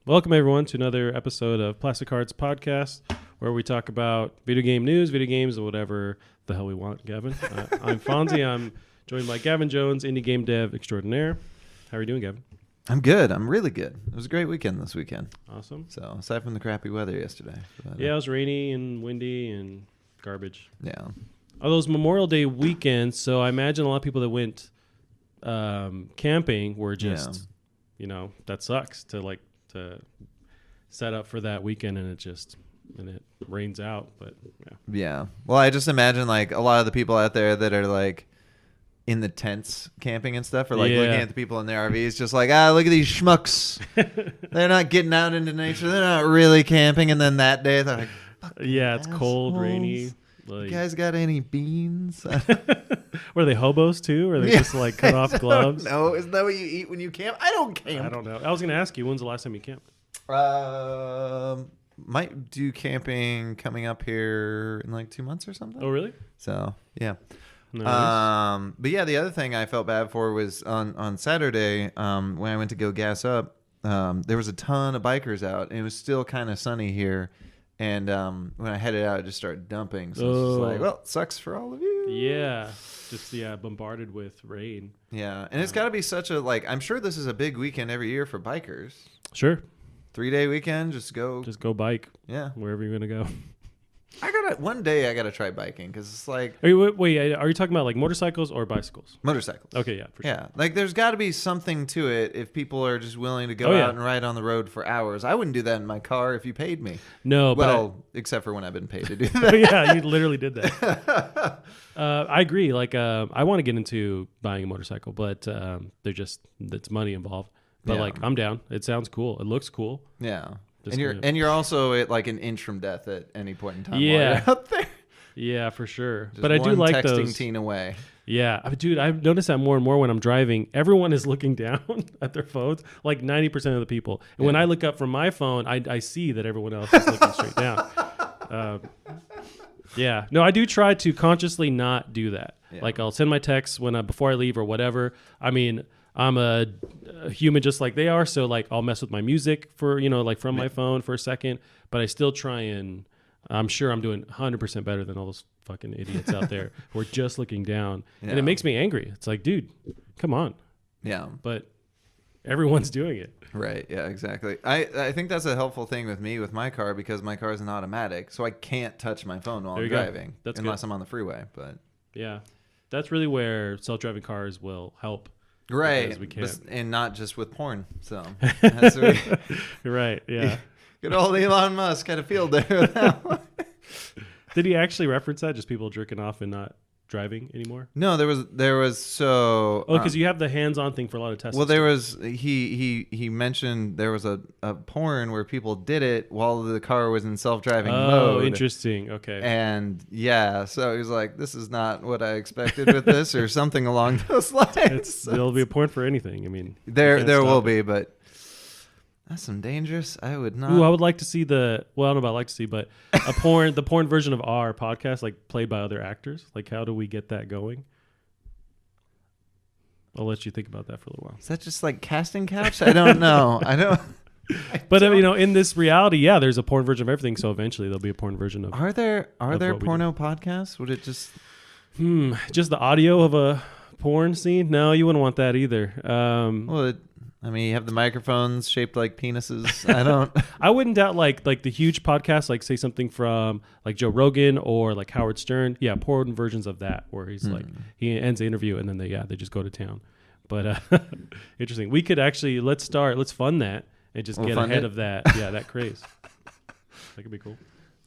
Welcome everyone to another episode of Plastic Hearts Podcast, where we talk about video game news, video games, or whatever the hell we want, Gavin. I'm Fonze. I'm joined by Gavin Jones, indie game dev extraordinaire. How are you doing, Gavin? I'm good. I'm really good. It was a great weekend this weekend. Awesome. So, aside from the crappy weather yesterday. Yeah, it was rainy and windy and garbage. Yeah. Although it was Memorial Day weekend, so I imagine a lot of people that went camping were just, that sucks to set up for that weekend and it rains out. But yeah. Well, I just imagine like a lot of the people out there that are like in the tents camping and stuff are like looking at the people in their RVs just like, look at these schmucks. They're not getting out into nature. They're not really camping. And then that day they're like, it's cold, rainy. You guys got any beans? Were they hobos too? Or they just like cut off gloves? No, isn't that what you eat when you camp? I don't camp. I don't know. I was going to ask you, when's the last time you camped? Might do camping coming up here in like 2 months or something. Oh, really? So, yeah. Nice. But yeah, the other thing I felt bad for was on Saturday when I went to go gas up, there was a ton of bikers out, and it was still kind of sunny here. And when I headed out, it just started dumping. So it's just like, well, it sucks for all of you. Yeah. Just, bombarded with rain. Yeah. And it's got to be such a, I'm sure this is a big weekend every year for bikers. Sure. 3-day weekend, just go bike. Yeah. Wherever you're going to go. One day I got to try biking because it's like. Are you talking about like motorcycles or bicycles? Motorcycles. Okay, yeah, for sure. Yeah, there's got to be something to it if people are just willing to go out and ride on the road for hours. I wouldn't do that in my car if you paid me. No, except for when I've been paid to do that. Yeah, you literally did that. I agree. I want to get into buying a motorcycle, but it's money involved. But I'm down. It sounds cool. It looks cool. Yeah. And you're also at like an inch from death at any point in time. Yeah, while you're out there. Yeah, for sure. Just but I do like texting those. Teen away. Yeah, dude, I've noticed that more and more when I'm driving. Everyone is looking down at their phones, like 90% of the people. And when I look up from my phone, I see that everyone else is looking straight down. Yeah, no, I do try to consciously not do that. Yeah. Like I'll send my texts before I leave or whatever. I mean, I'm a human just like they are, so I'll mess with my music for from my phone for a second, but I still try and I'm sure I'm doing 100% better than all those fucking idiots out there who are just looking down, and it makes me angry. It's like, dude, come on. Yeah, but everyone's doing it. Right. Yeah. Exactly. I think that's a helpful thing with me with my car because my car is an automatic, so I can't touch my phone while I'm driving unless I'm on the freeway. But yeah, that's really where self-driving cars will help. Right, and not just with porn. So that's right. Yeah. Good old Elon Musk had a field day with that one. Did he actually reference that? Just people jerking off and not driving anymore? No, there was so. Oh, because you have the hands-on thing for a lot of tests. Well, there was he mentioned there was a porn where people did it while the car was in self-driving mode. Oh, interesting. Okay. And so he was like, "This is not what I expected with this," or something along those lines. There'll be a porn for anything. I mean, there will be, but. That's some dangerous. I would not. Ooh, I would like to see I don't know about like to see, but the porn version of our podcast, played by other actors. How do we get that going? I'll let you think about that for a little while. Is that just like casting couch? I don't know. But in this reality, there's a porn version of everything. So eventually there'll be a porn version of. Are there porno podcasts? Would it just? Just the audio of a porn scene? No, you wouldn't want that either. You have the microphones shaped like penises. I wouldn't doubt like the huge podcasts, say something from like Joe Rogan or like Howard Stern. Yeah, porn versions of that where he's he ends the interview and then they just go to town. But interesting. We could actually let's fund that and just get ahead of that. Yeah, that craze. That could be cool.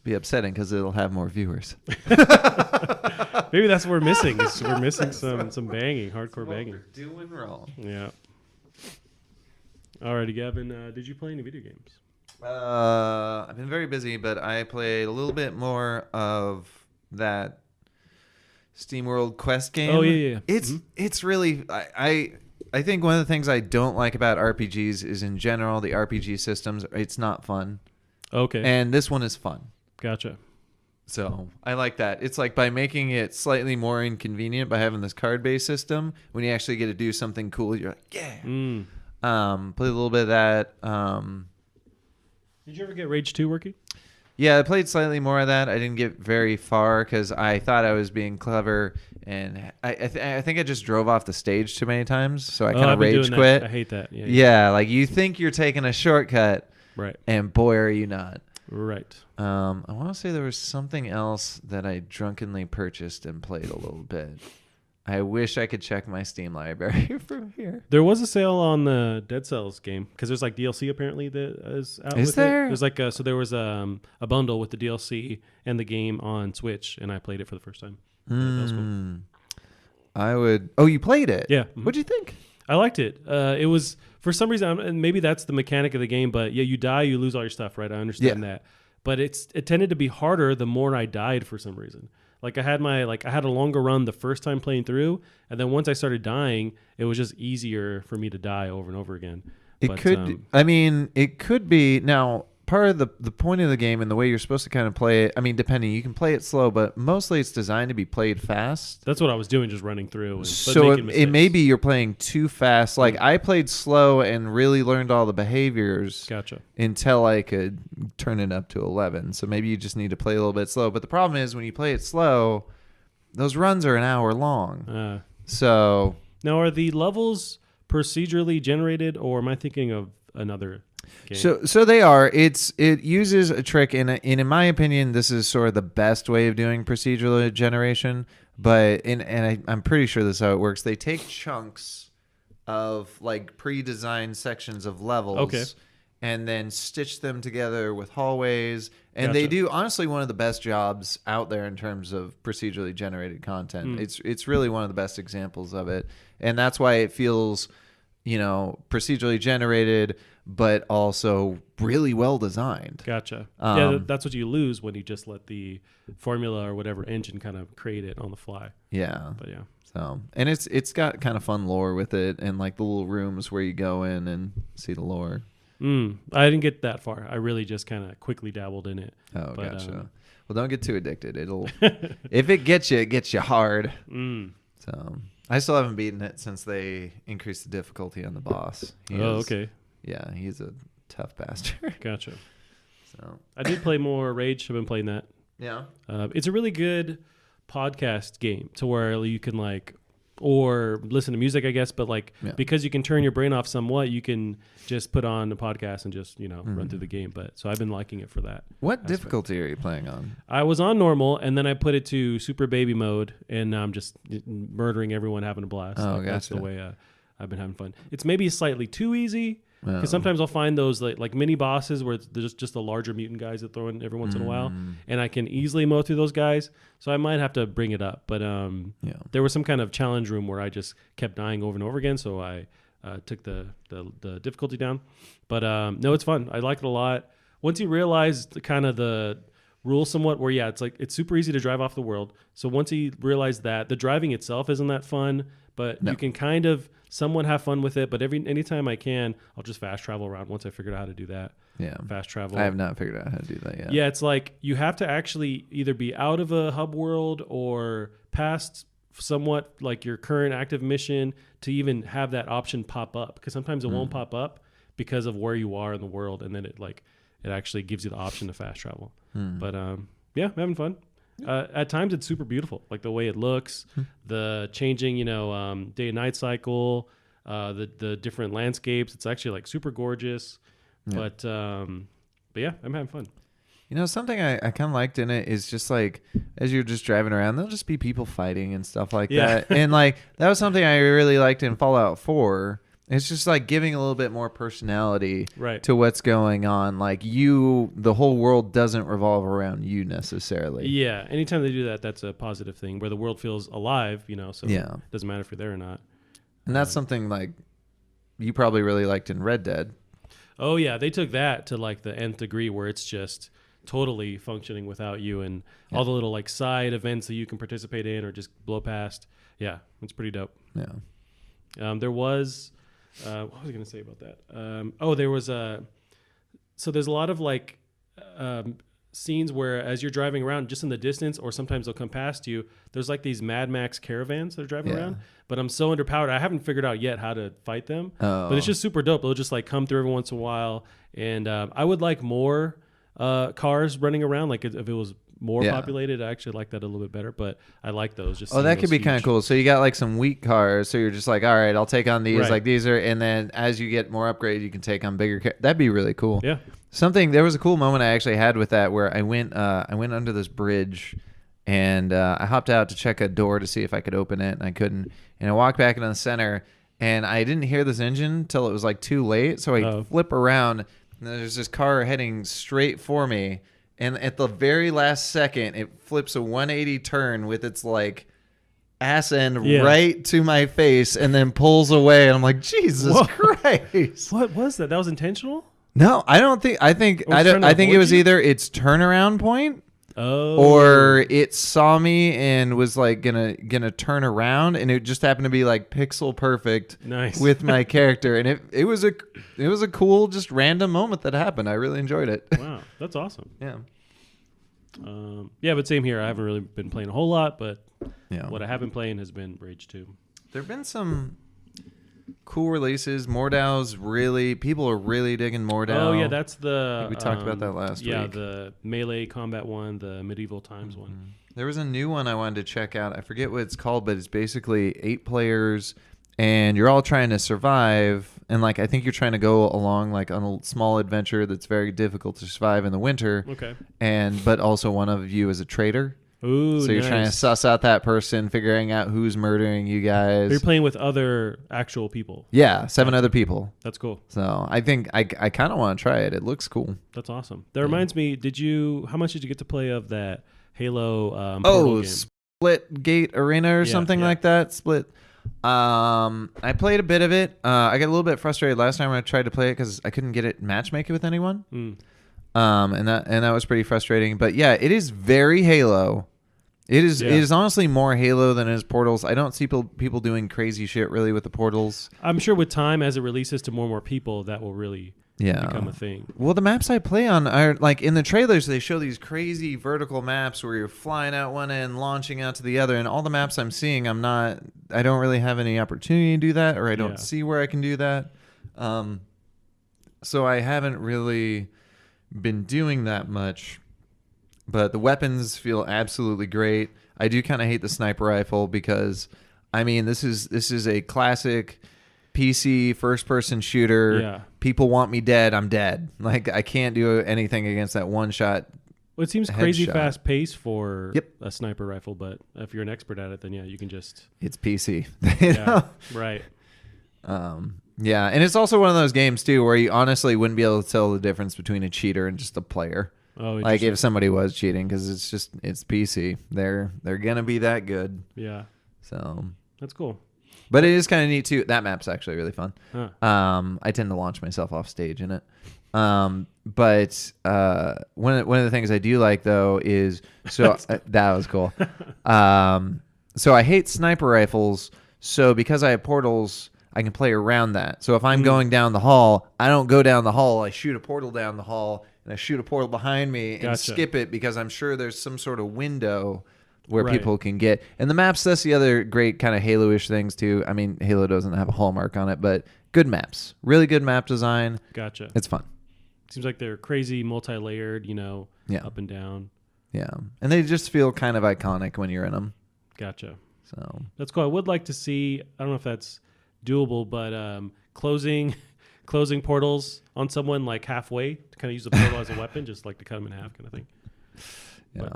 Be upsetting because it'll have more viewers. Maybe that's what we're missing. We're missing some banging, hardcore banging. We're doing wrong. Yeah. Alrighty, Gavin, did you play any video games? I've been very busy, but I played a little bit more of that SteamWorld Quest game. Oh, yeah. It's really... I think one of the things I don't like about RPGs is in general, the RPG systems, it's not fun. Okay. And this one is fun. Gotcha. So I like that. It's like by making it slightly more inconvenient by having this card-based system, when you actually get to do something cool, you're like, yeah. Play a little bit of that. Did you ever get Rage 2 working? Yeah, I played slightly more of that. I didn't get very far because I thought I was being clever, and I think I just drove off the stage too many times, so I kind of rage quit. I hate that. Yeah, like you think you're taking a shortcut, right? And boy, are you not. Right. I want to say there was something else that I drunkenly purchased and played a little bit. I wish I could check my Steam library from here. There was a sale on the Dead Cells game because there's like DLC apparently that is out. Is there? There's like so there was a bundle with the DLC and the game on Switch, and I played it for the first time. That was cool. I would. Oh, you played it? Yeah. What'd you think? I liked it. It was for some reason, and maybe that's the mechanic of the game. But yeah, you die, you lose all your stuff, right? I understand that. But it tended to be harder the more I died for some reason. Like I had a longer run the first time playing through, and then once I started dying, it was just easier for me to die over and over again. It could be now part of the point of the game and the way you're supposed to kind of play it. I mean, depending, you can play it slow, but mostly it's designed to be played fast. That's what I was doing, just running through. So it may be you're playing too fast. Like I played slow and really learned all the behaviors. Gotcha. Until I could turn it up to 11. So maybe you just need to play a little bit slow. But the problem is when you play it slow, those runs are an hour long. So now, are the levels procedurally generated, or am I thinking of another game? So they are. It uses a trick, and in my opinion, this is sort of the best way of doing procedural generation. But I'm pretty sure this is how it works. They take chunks of like pre-designed sections of levels, and then stitch them together with hallways. And they do honestly one of the best jobs out there in terms of procedurally generated content. It's really one of the best examples of it, and that's why it feels, procedurally generated, but also really well designed. Gotcha. Yeah, that's what you lose when you just let the formula or whatever engine kind of create it on the fly. Yeah. But yeah. So, and it's got kind of fun lore with it, and like the little rooms where you go in and see the lore. I didn't get that far. I really just kind of quickly dabbled in it. Oh, gotcha. Well, don't get too addicted. It'll if it gets you hard. So I still haven't beaten it since they increased the difficulty on the boss. Okay. Yeah, he's a tough bastard. Gotcha. So I did play more Rage. I've been playing that. Yeah. It's a really good podcast game to where you can or listen to music, I guess, but because you can turn your brain off somewhat, you can just put on the podcast and just, run through the game. But so I've been liking it for that. What difficulty are you playing on? I was on normal, and then I put it to super baby mode, and now I'm just murdering everyone, having a blast. Oh, gotcha. That's the way I've been having fun. It's maybe slightly too easy, because sometimes I'll find those like mini bosses where there's just the larger mutant guys that throw in every once in a while, and I can easily mow through those guys. So I might have to bring it up. But there was some kind of challenge room where I just kept dying over and over again, so I took the difficulty down. But no, it's fun. I like it a lot. Once you realize the rules somewhat, where it's super easy to drive off the world. So once you realize that, the driving itself isn't that fun, but you can kind of somewhat have fun with it. But anytime I can, I'll just fast travel around once I figured out how to do that. Yeah. Fast travel. I have not figured out how to do that yet. Yeah, it's like you have to actually either be out of a hub world or past somewhat like your current active mission to even have that option pop up, because sometimes it won't pop up because of where you are in the world, and then it actually gives you the option to fast travel. But yeah, I'm having fun. At times it's super beautiful, like the way it looks, the changing day and night cycle, the different landscapes. It's actually super gorgeous. But yeah, I'm having fun. Something I kind of liked in it is just as you're just driving around, there'll just be people fighting and stuff like that. And that was something I really liked in Fallout 4. It's just giving a little bit more personality to what's going on. The whole world doesn't revolve around you necessarily. Yeah. Anytime they do that, that's a positive thing where the world feels alive, so it doesn't matter if you're there or not. And that's something you probably really liked in Red Dead. Oh yeah. They took that to the nth degree where it's just totally functioning without you, and all the little side events that you can participate in or just blow past. Yeah. It's pretty dope. Yeah. There was, what was I going to say about that? There was so there's a lot of scenes where as you're driving around just in the distance, or sometimes they'll come past you, there's like these Mad Max caravans that are driving around, but I'm so underpowered. I haven't figured out yet how to fight them, but it's just super dope. It'll just like come through every once in a while. And I would like more cars running around. Like if it was more populated, I actually like that a little bit better, but I like those. Just that could be kind of cool. So you got like some weak cars, so you're just like, all right, I'll take on these. Like these are, and then as you get more upgrades, you can take on bigger cars. That'd be really cool. Yeah. There was a cool moment I actually had with that where I went under this bridge, and I hopped out to check a door to see if I could open it, and I couldn't. And I walked back into the center, and I didn't hear this engine till it was like too late. So I flip around, and there's this car heading straight for me. And at the very last second, it flips a 180 turn with its like ass end right to my face, and then pulls away. And I'm like, Jesus Christ! What was that? That was intentional? No, I don't think. I think it was either its turnaround point, or it saw me and was like gonna turn around, and it just happened to be like pixel perfect with my character, and it was a cool just random moment that happened. I really enjoyed it. Wow, that's awesome. Yeah. But same here. I haven't really been playing a whole lot, but what I have been playing has been Rage 2. There have been some cool releases. Mordau's people are really digging Mordau. Oh yeah, that's the we talked about that last week. Yeah, the melee combat one, the medieval times one. There was a new one I wanted to check out. I forget what it's called, but it's basically 8 players, and you're all trying to survive. And like I think you're trying to go along like on a small adventure that's very difficult to survive in the winter. Okay. But also one of you is a traitor. Ooh, so you're trying to suss out that person, figuring out who's murdering you guys. You're playing with other actual people. Yeah, 7 other people. That's cool. So I think I kind of want to try it. It looks cool. That's awesome. That reminds me. How much did you get to play of that Halo? Game? Split Gate Arena or something like that. Split. I played a bit of it. I got a little bit frustrated last time when I tried to play it because I couldn't get it matchmake it with anyone. And that was pretty frustrating. But yeah, it is very Halo. It is honestly more Halo than it is Portals. I don't see people doing crazy shit really with the Portals. I'm sure with time, as it releases to more and more people, that will really become a thing. Well, the maps I play on are like in the trailers, they show these crazy vertical maps where you're flying out one end, launching out to the other, and all the maps I'm seeing, I don't really have any opportunity to do that, or I don't see where I can do that. So I haven't really been doing that much. But the weapons feel absolutely great. I do kind of hate the sniper rifle because, I mean, this is a classic PC first-person shooter. Yeah. People want me dead. I'm dead. Like, I can't do anything against that one-shot. Well, it seems crazy fast paced for a sniper rifle, but if you're an expert at it, then you can just... It's PC. Right. Yeah, and it's also one of those games, too, where you honestly wouldn't be able to tell the difference between a cheater and just a player. Oh, like if somebody was cheating, because it's PC, they're gonna be that good. Yeah. So that's cool. But it is kind of neat too. That map's actually really fun. Huh. I tend to launch myself off stage in it. But one of the things I do like though is that was cool. So I hate sniper rifles. So because I have portals, I can play around that. So if I'm going down the hall, I don't go down the hall. I shoot a portal down the hall. And I shoot a portal behind me and skip it because I'm sure there's some sort of window where people can get. And the maps, that's the other great kind of Halo-ish things too. I mean, Halo doesn't have a hallmark on it, but good maps. Really good map design. Gotcha. It's fun. Seems like they're crazy, multi-layered, up and down. Yeah. And they just feel kind of iconic when you're in them. Gotcha. So that's cool. I would like to see, I don't know if that's doable, but closing portals on someone like halfway to kind of use the portal as a weapon, just like to cut them in half kind of thing. Yeah.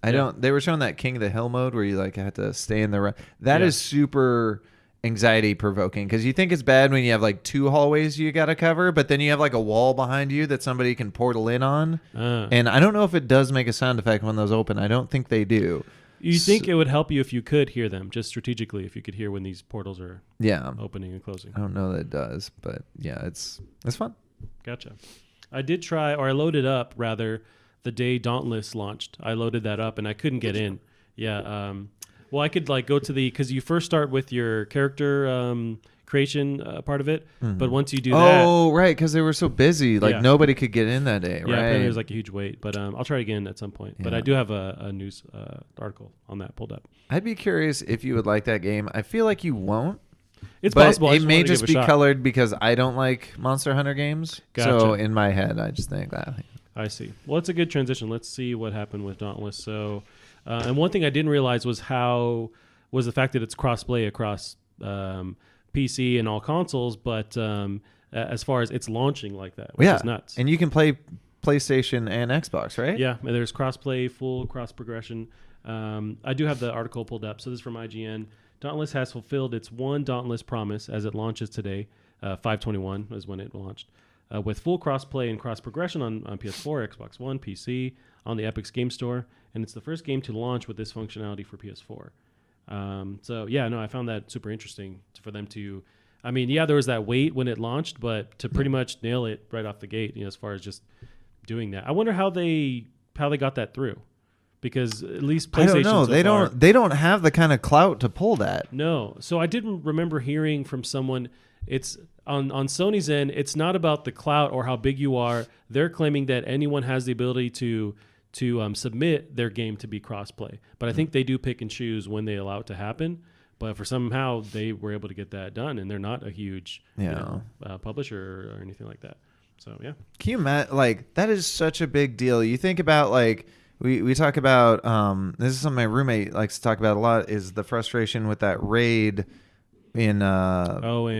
But, they were showing that King of the Hill mode where you like had to stay in the That is super anxiety provoking because you think it's bad when you have like 2 hallways you got to cover, but then you have like a wall behind you that somebody can portal in on. And I don't know if it does make a sound effect when those open. I don't think they do. You think it would help you if you could hear them, just strategically, if you could hear when these portals are opening and closing. I don't know that it does, but yeah, it's fun. Gotcha. I did try, or I loaded up, rather, the day Dauntless launched. I loaded that up, and I couldn't get in. Yeah. Well, I could like go to because you first start with your character creation part of it. But once you do that, right, because they were so busy, like nobody could get in that day, right? Yeah, there's like a huge wait. But I'll try it again at some point. But I do have a news article on that pulled up. I'd be curious if you would like that game. I feel like you won't. It's but possible. It may just be colored because I don't like Monster Hunter games. Gotcha. So in my head, I just think that. I see. Well, it's a good transition. Let's see what happened with Dauntless. So, and one thing I didn't realize was the fact that it's crossplay across PC and all consoles, but as far as it's launching like that, which is nuts. And you can play PlayStation and Xbox, right? Yeah, and there's crossplay, full cross progression. I do have the article pulled up. So this is from IGN. Dauntless has fulfilled its one Dauntless promise as it launches today. 5/21 is when it launched. With full crossplay and cross progression on PS4, Xbox One, PC, on the Epic's Game Store, and it's the first game to launch with this functionality for PS4. I found that super interesting for them to. I mean, there was that wait when it launched, but to pretty much nail it right off the gate, as far as just doing that. I wonder how they got that through, because at least PlayStation. I don't know. They don't have the kind of clout to pull that. No. So I didn't remember hearing from someone. It's on Sony's end. It's not about the clout or how big you are. They're claiming that anyone has the ability to submit their game to be crossplay. But I think they do pick and choose when they allow it to happen. But for somehow they were able to get that done, and they're not a huge publisher or anything like that. So yeah. Can you imagine? Like, that is such a big deal. You think about, like, we talk about this is something my roommate likes to talk about a lot, is the frustration with that raid in Ubisoft's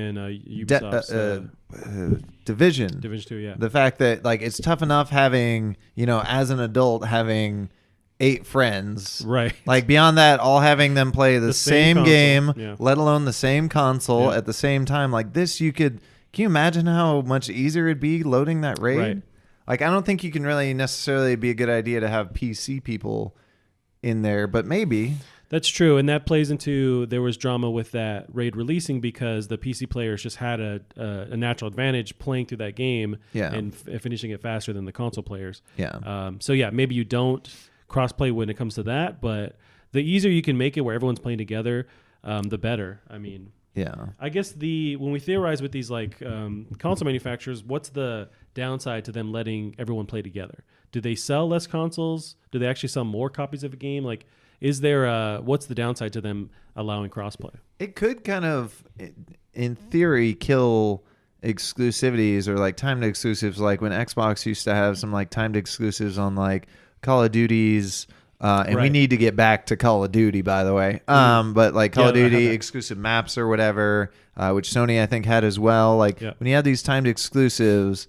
Division 2, yeah. The fact that, like, it's tough enough having, as an adult, having 8 friends, right? Like, beyond that, all having them play the same game, let alone the same console at the same time. Like this, can you imagine how much easier it'd be loading that raid? Right. Like, I don't think you can really necessarily be a good idea to have PC people in there, but maybe. That's true, and that plays into, there was drama with that raid releasing because the PC players just had a natural advantage playing through that game and finishing it faster than the console players. Yeah. Maybe you don't crossplay when it comes to that, but the easier you can make it where everyone's playing together, the better. I mean, I guess when we theorize with these like console manufacturers, what's the downside to them letting everyone play together? Do they sell less consoles? Do they actually sell more copies of a game? Like, is there what's the downside to them allowing crossplay? It could kind of, in theory, kill exclusivities or like timed exclusives. Like when Xbox used to have some like timed exclusives on like Call of Duty's, and we need to get back to Call of Duty, by the way. But like Call of Duty exclusive maps or whatever, which Sony I think had as well. Like when you have these timed exclusives,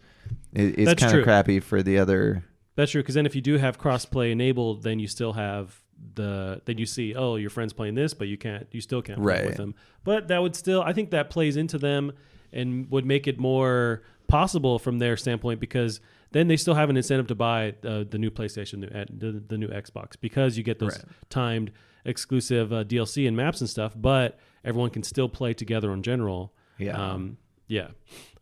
it's kind of crappy for the other. That's true, because then if you do have crossplay enabled, then you still have then you see, your friend's playing this, but you still can't play with them. But that would still, I think that plays into them and would make it more possible from their standpoint, because then they still have an incentive to buy the new PlayStation, the new Xbox, because you get those timed exclusive DLC and maps and stuff, but everyone can still play together in general. I don't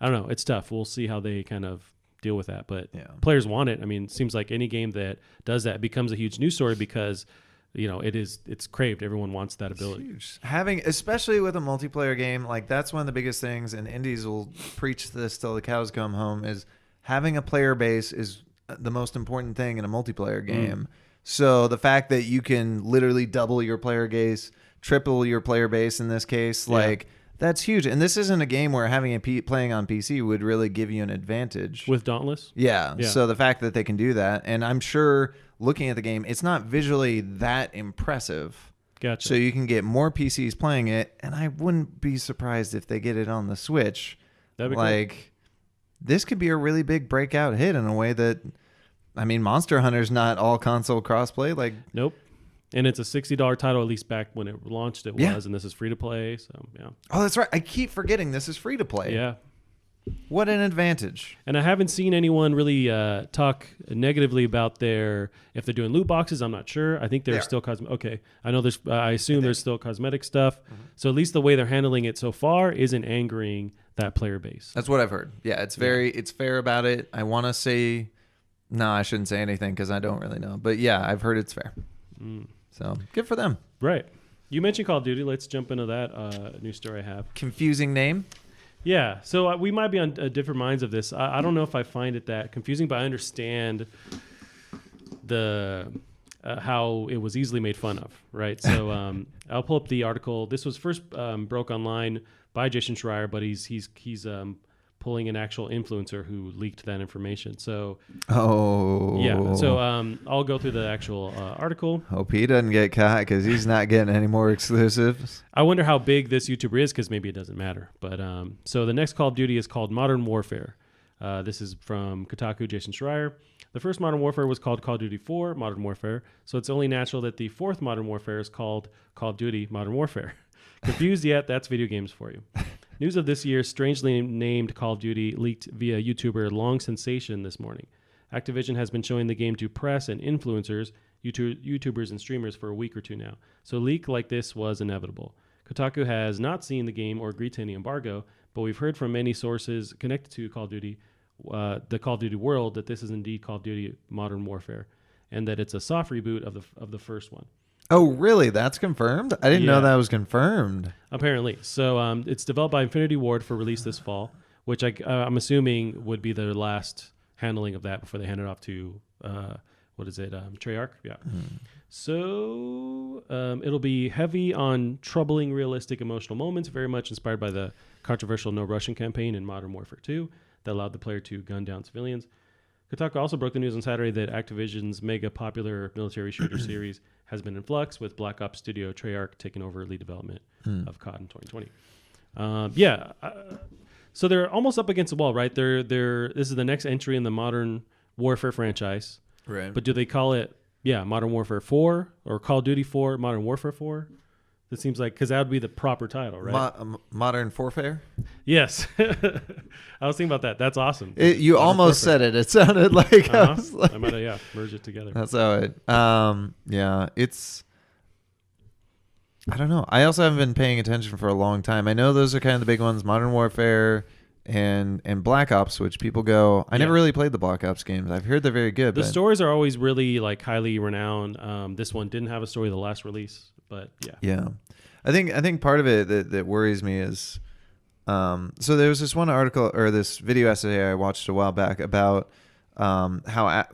know. It's tough. We'll see how they kind of deal with that, but players want it. I mean, it seems like any game that does that becomes a huge news story because it's craved. Everyone wants that ability. Having, especially with a multiplayer game, like that's one of the biggest things, and indies will preach this till the cows come home, is having a player base is the most important thing in a multiplayer game. So the fact that you can literally double your player base, triple your player base in this case, like that's huge. And this isn't a game where having playing on PC would really give you an advantage. With Dauntless? Yeah. So the fact that they can do that, and I'm sure looking at the game, it's not visually that impressive. Gotcha. So you can get more PCs playing it, and I wouldn't be surprised if they get it on the Switch. That'd be like, cool. This could be a really big breakout hit in a way that, I mean, Monster Hunter's not all console crossplay. Like, nope. And it's a $60 title, at least back when it launched it was, and this is free to play. So, yeah. Oh, that's right. I keep forgetting this is free to play. Yeah. What an advantage. And I haven't seen anyone really talk negatively about if they're doing loot boxes. I'm not sure. I think they're still cosmetic. Okay. I know I assume there's still cosmetic stuff. Mm-hmm. So at least the way they're handling it so far isn't angering that player base. That's what I've heard. Yeah. It's it's fair about it. I want to say, no, I shouldn't say anything because I don't really know. But yeah, I've heard it's fair. So good for them. Right. You mentioned Call of Duty. Let's jump into that news story I have. Confusing name. Yeah, so we might be on different minds of this. I don't know if I find it that confusing, but I understand the how it was easily made fun of, right? So I'll pull up the article. This was first broke online by Jason Schreier, but he's pulling an actual influencer who leaked that information. So yeah, so I'll go through the actual article. Hope he doesn't get caught because he's not getting any more exclusives. I wonder how big this YouTuber is because maybe it doesn't matter. But so the next Call of Duty is called Modern Warfare. This is from Kotaku, Jason Schreier. The first Modern Warfare was called Call of Duty 4 Modern Warfare, so it's only natural that the fourth Modern Warfare is called Call of Duty Modern Warfare. Confused yet? That's video games for you. News of this year's strangely named Call of Duty leaked via YouTuber Long Sensation this morning. Activision has been showing the game to press and influencers, YouTubers and streamers for a week or two now, so a leak like this was inevitable. Kotaku has not seen the game or agreed to any embargo, but we've heard from many sources connected to Call of Duty, the Call of Duty world, that this is indeed Call of Duty Modern Warfare, and that it's a soft reboot of the first one. Oh, really? That's confirmed? I didn't know that was confirmed. Apparently. So it's developed by Infinity Ward for release this fall, which I'm assuming would be their last handling of that before they hand it off to, Treyarch? Yeah. So it'll be heavy on troubling, realistic, emotional moments, very much inspired by the controversial No Russian campaign in Modern Warfare 2 that allowed the player to gun down civilians. Kotaku also broke the news on Saturday that Activision's mega popular military shooter series has been in flux, with Black Ops studio Treyarch taking over lead development of COD in 2020. So they're almost up against the wall, right? This is the next entry in the Modern Warfare franchise. Right. But do they call it, Modern Warfare 4 or Call of Duty 4, Modern Warfare 4? It seems like, because that would be the proper title, right? Modern Warfare? Yes. I was thinking about that. That's awesome. You Modern almost Warfare. said it. It sounded like, I might have, merged it together. That's how it, it's, I don't know. I also haven't been paying attention for a long time. I know those are kind of the big ones, Modern Warfare and Black Ops, which people go, I never really played the Black Ops games. I've heard they're very good. The stories are always really like highly renowned. This one didn't have a story the last release. But yeah, I think part of it that worries me is, so there was this one article or this video essay I watched a while back about how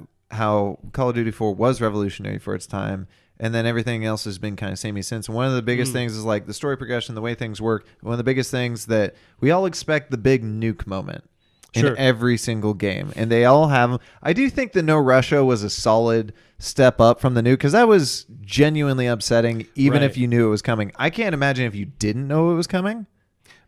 Call of Duty 4 was revolutionary for its time, and then everything else has been kind of samey since. And one of the biggest things is like the story progression, the way things work. One of the biggest things that we all expect the big nuke moment in every single game, and they all have them. I do think the No Russia was a solid step up from the nuke, because that was genuinely upsetting, even if you knew it was coming. I can't imagine if you didn't know it was coming.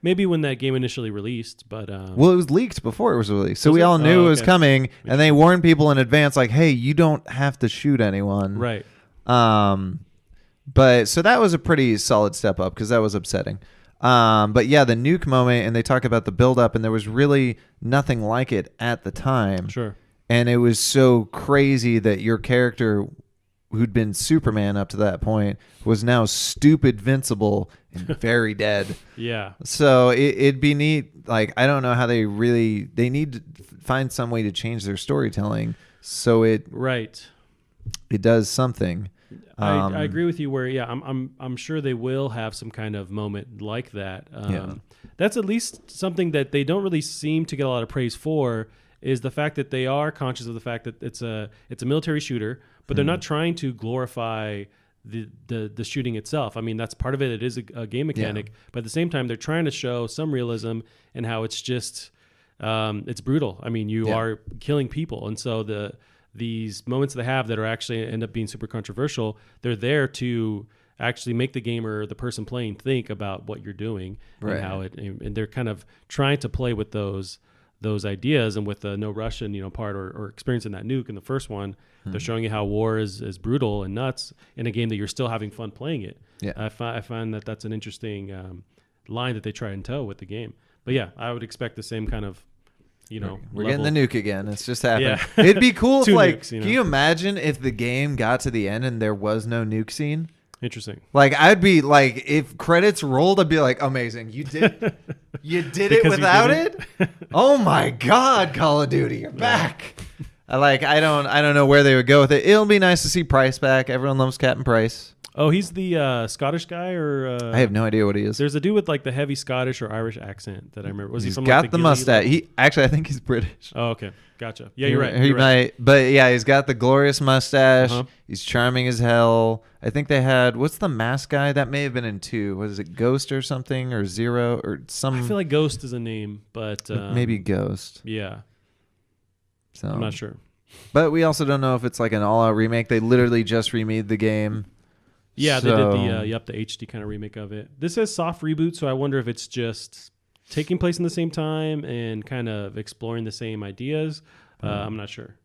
Maybe when that game initially released, but well, it was leaked before it was released, so we all knew it was coming, and they warned people in advance, like, "Hey, you don't have to shoot anyone." Right. But so that was a pretty solid step up, because that was upsetting. But yeah, the nuke moment, and they talk about the build up, and there was really nothing like it at the time. Sure. And it was so crazy that your character, who'd been Superman up to that point, was now stupid Vincible and very dead. Yeah. So it'd be neat. Like, I don't know how they need to find some way to change their storytelling so it does something. I agree with you. Where I'm sure they will have some kind of moment like that. That's at least something that they don't really seem to get a lot of praise for. Is the fact that they are conscious of the fact that it's a military shooter, but they're not trying to glorify the shooting itself. I mean, that's part of it. It is a game mechanic, but at the same time, they're trying to show some realism and how it's just it's brutal. I mean, you are killing people, and so these moments they have that are actually end up being super controversial, they're there to actually make the gamer, the person playing, think about what you're doing and how and they're kind of trying to play with those ideas, and with the No Russian, part or experiencing that nuke in the first one, they're showing you how war is brutal and nuts in a game that you're still having fun playing it. Yeah, I find that that's an interesting line that they try and toe with the game. But yeah, I would expect the same kind of, we're getting the nuke again. It's just happening. Yeah. It'd be cool if nukes, can you imagine if the game got to the end and there was no nuke scene? Interesting. Like, I'd be like, if credits rolled, I'd be like, amazing. You did it without it? Oh my God, Call of Duty, you're back. I don't know where they would go with it. It'll be nice to see Price back. Everyone loves Captain Price. Oh, he's the Scottish guy, or I have no idea what he is. there's a dude with like the heavy Scottish or Irish accent that I remember. Was he He's from got like, the Gilly mustache. level? I think he's British. Oh, okay, gotcha. Yeah, you're right. He You're right. might, but yeah, he's got the glorious mustache. Uh-huh. He's charming as hell. I think they had, what's the mask guy? That may have been in 2. What is it, Ghost or something, or Zero or some? I feel like Ghost is a name, but maybe Ghost. Yeah, So I'm not sure. But we also don't know if it's like an all-out remake. They literally just remade the game. Yeah, they did the HD kind of remake of it. This says soft reboot, so I wonder if it's just taking place in the same time and kind of exploring the same ideas. I'm not sure.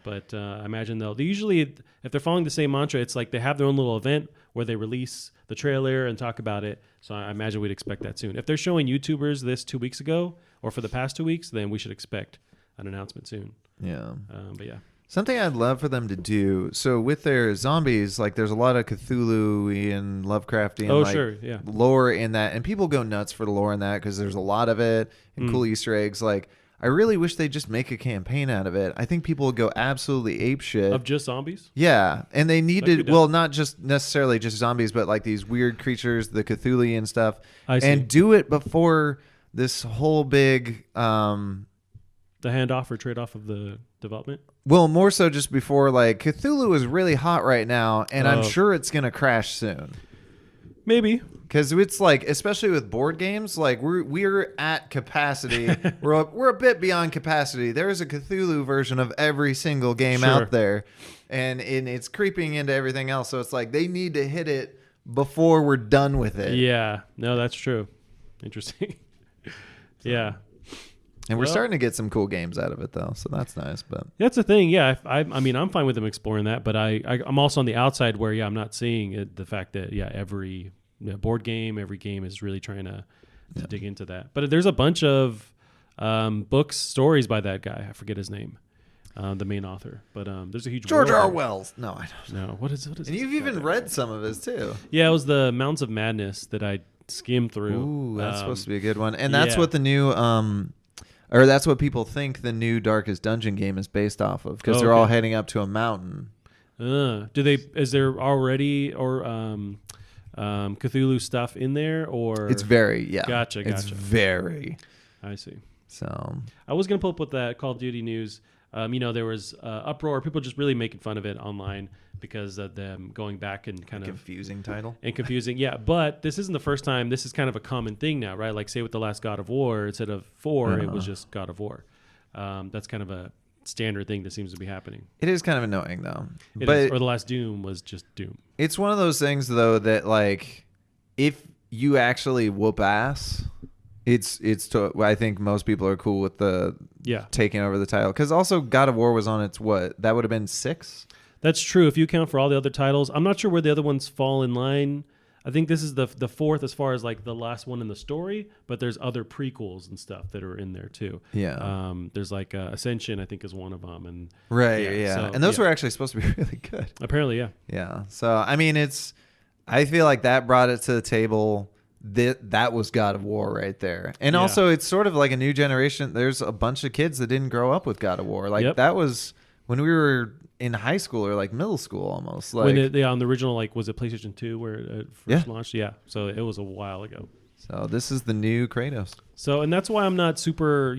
But I imagine they usually, if they're following the same mantra, it's like they have their own little event where they release the trailer and talk about it. So I imagine we'd expect that soon. If they're showing YouTubers this 2 weeks ago or for the past 2 weeks, then we should expect an announcement soon. Yeah. But yeah. Something I'd love for them to do. So with their zombies, like there's a lot of Cthulhu and Lovecraftian lore in that. And people go nuts for the lore in that because there's a lot of it and cool Easter eggs. Like, I really wish they'd just make a campaign out of it. I think people would go absolutely apeshit. Of just zombies? Yeah. And they need to, well, not just necessarily just zombies, but like these weird creatures, the Cthulhu and stuff. I see. And do it before this whole big... the handoff or trade-off of the development? Well, more so just before, like, Cthulhu is really hot right now, and I'm sure it's going to crash soon. Maybe. Because it's like, especially with board games, like, we're at capacity. we're a bit beyond capacity. There is a Cthulhu version of every single game out there, and it's creeping into everything else. So it's like they need to hit it before we're done with it. Yeah. No, that's true. Interesting. Yeah. And we're starting to get some cool games out of it, though, so that's nice. But that's the thing, yeah. I mean, I'm fine with them exploring that, but I'm also on the outside where, I'm not seeing the fact that, every board game, every game is really trying to dig into that. But there's a bunch of books, stories by that guy. I forget his name, the main author. But there's a huge George world R. there. Wells. No, I don't know. What is and you've even read some of his, too. Yeah, it was the Mountains of Madness that I skimmed through. Ooh, that's supposed to be a good one. And that's what the new... or that's what people think the new Darkest Dungeon game is based off of, because they're all heading up to a mountain. Is there already Cthulhu stuff in there, or it's very Gotcha. It's very. I see. So I was gonna pull up with that Call of Duty news. There was uproar, people just really making fun of it online because of them going back and kind of confusing title and confusing. Yeah, but this isn't the first time. This is kind of a common thing now, right? Like say with the last God of War, instead of 4, it was just God of War. That's kind of a standard thing that seems to be happening. It is kind of annoying though. Or the last Doom was just Doom. It's one of those things though that like if you actually whoop ass, I think most people are cool with the taking over the title, because also God of War was on its that would have been 6. That's true. If you account for all the other titles, I'm not sure where the other ones fall in line. I think this is the 4th as far as like the last one in the story, but there's other prequels and stuff that are in there too. Yeah. There's like Ascension, I think, is one of them, and So, and those were actually supposed to be really good. Apparently, yeah. Yeah. So I mean, I feel like that brought it to the table. That was God of War right there. And also it's sort of like a new generation. There's a bunch of kids that didn't grow up with God of War. Like that was when we were in high school or like middle school almost. Like when on the original, like, was it PlayStation 2 where it first launched? Yeah. So it was a while ago. So this is the new Kratos. So, and that's why I'm not super,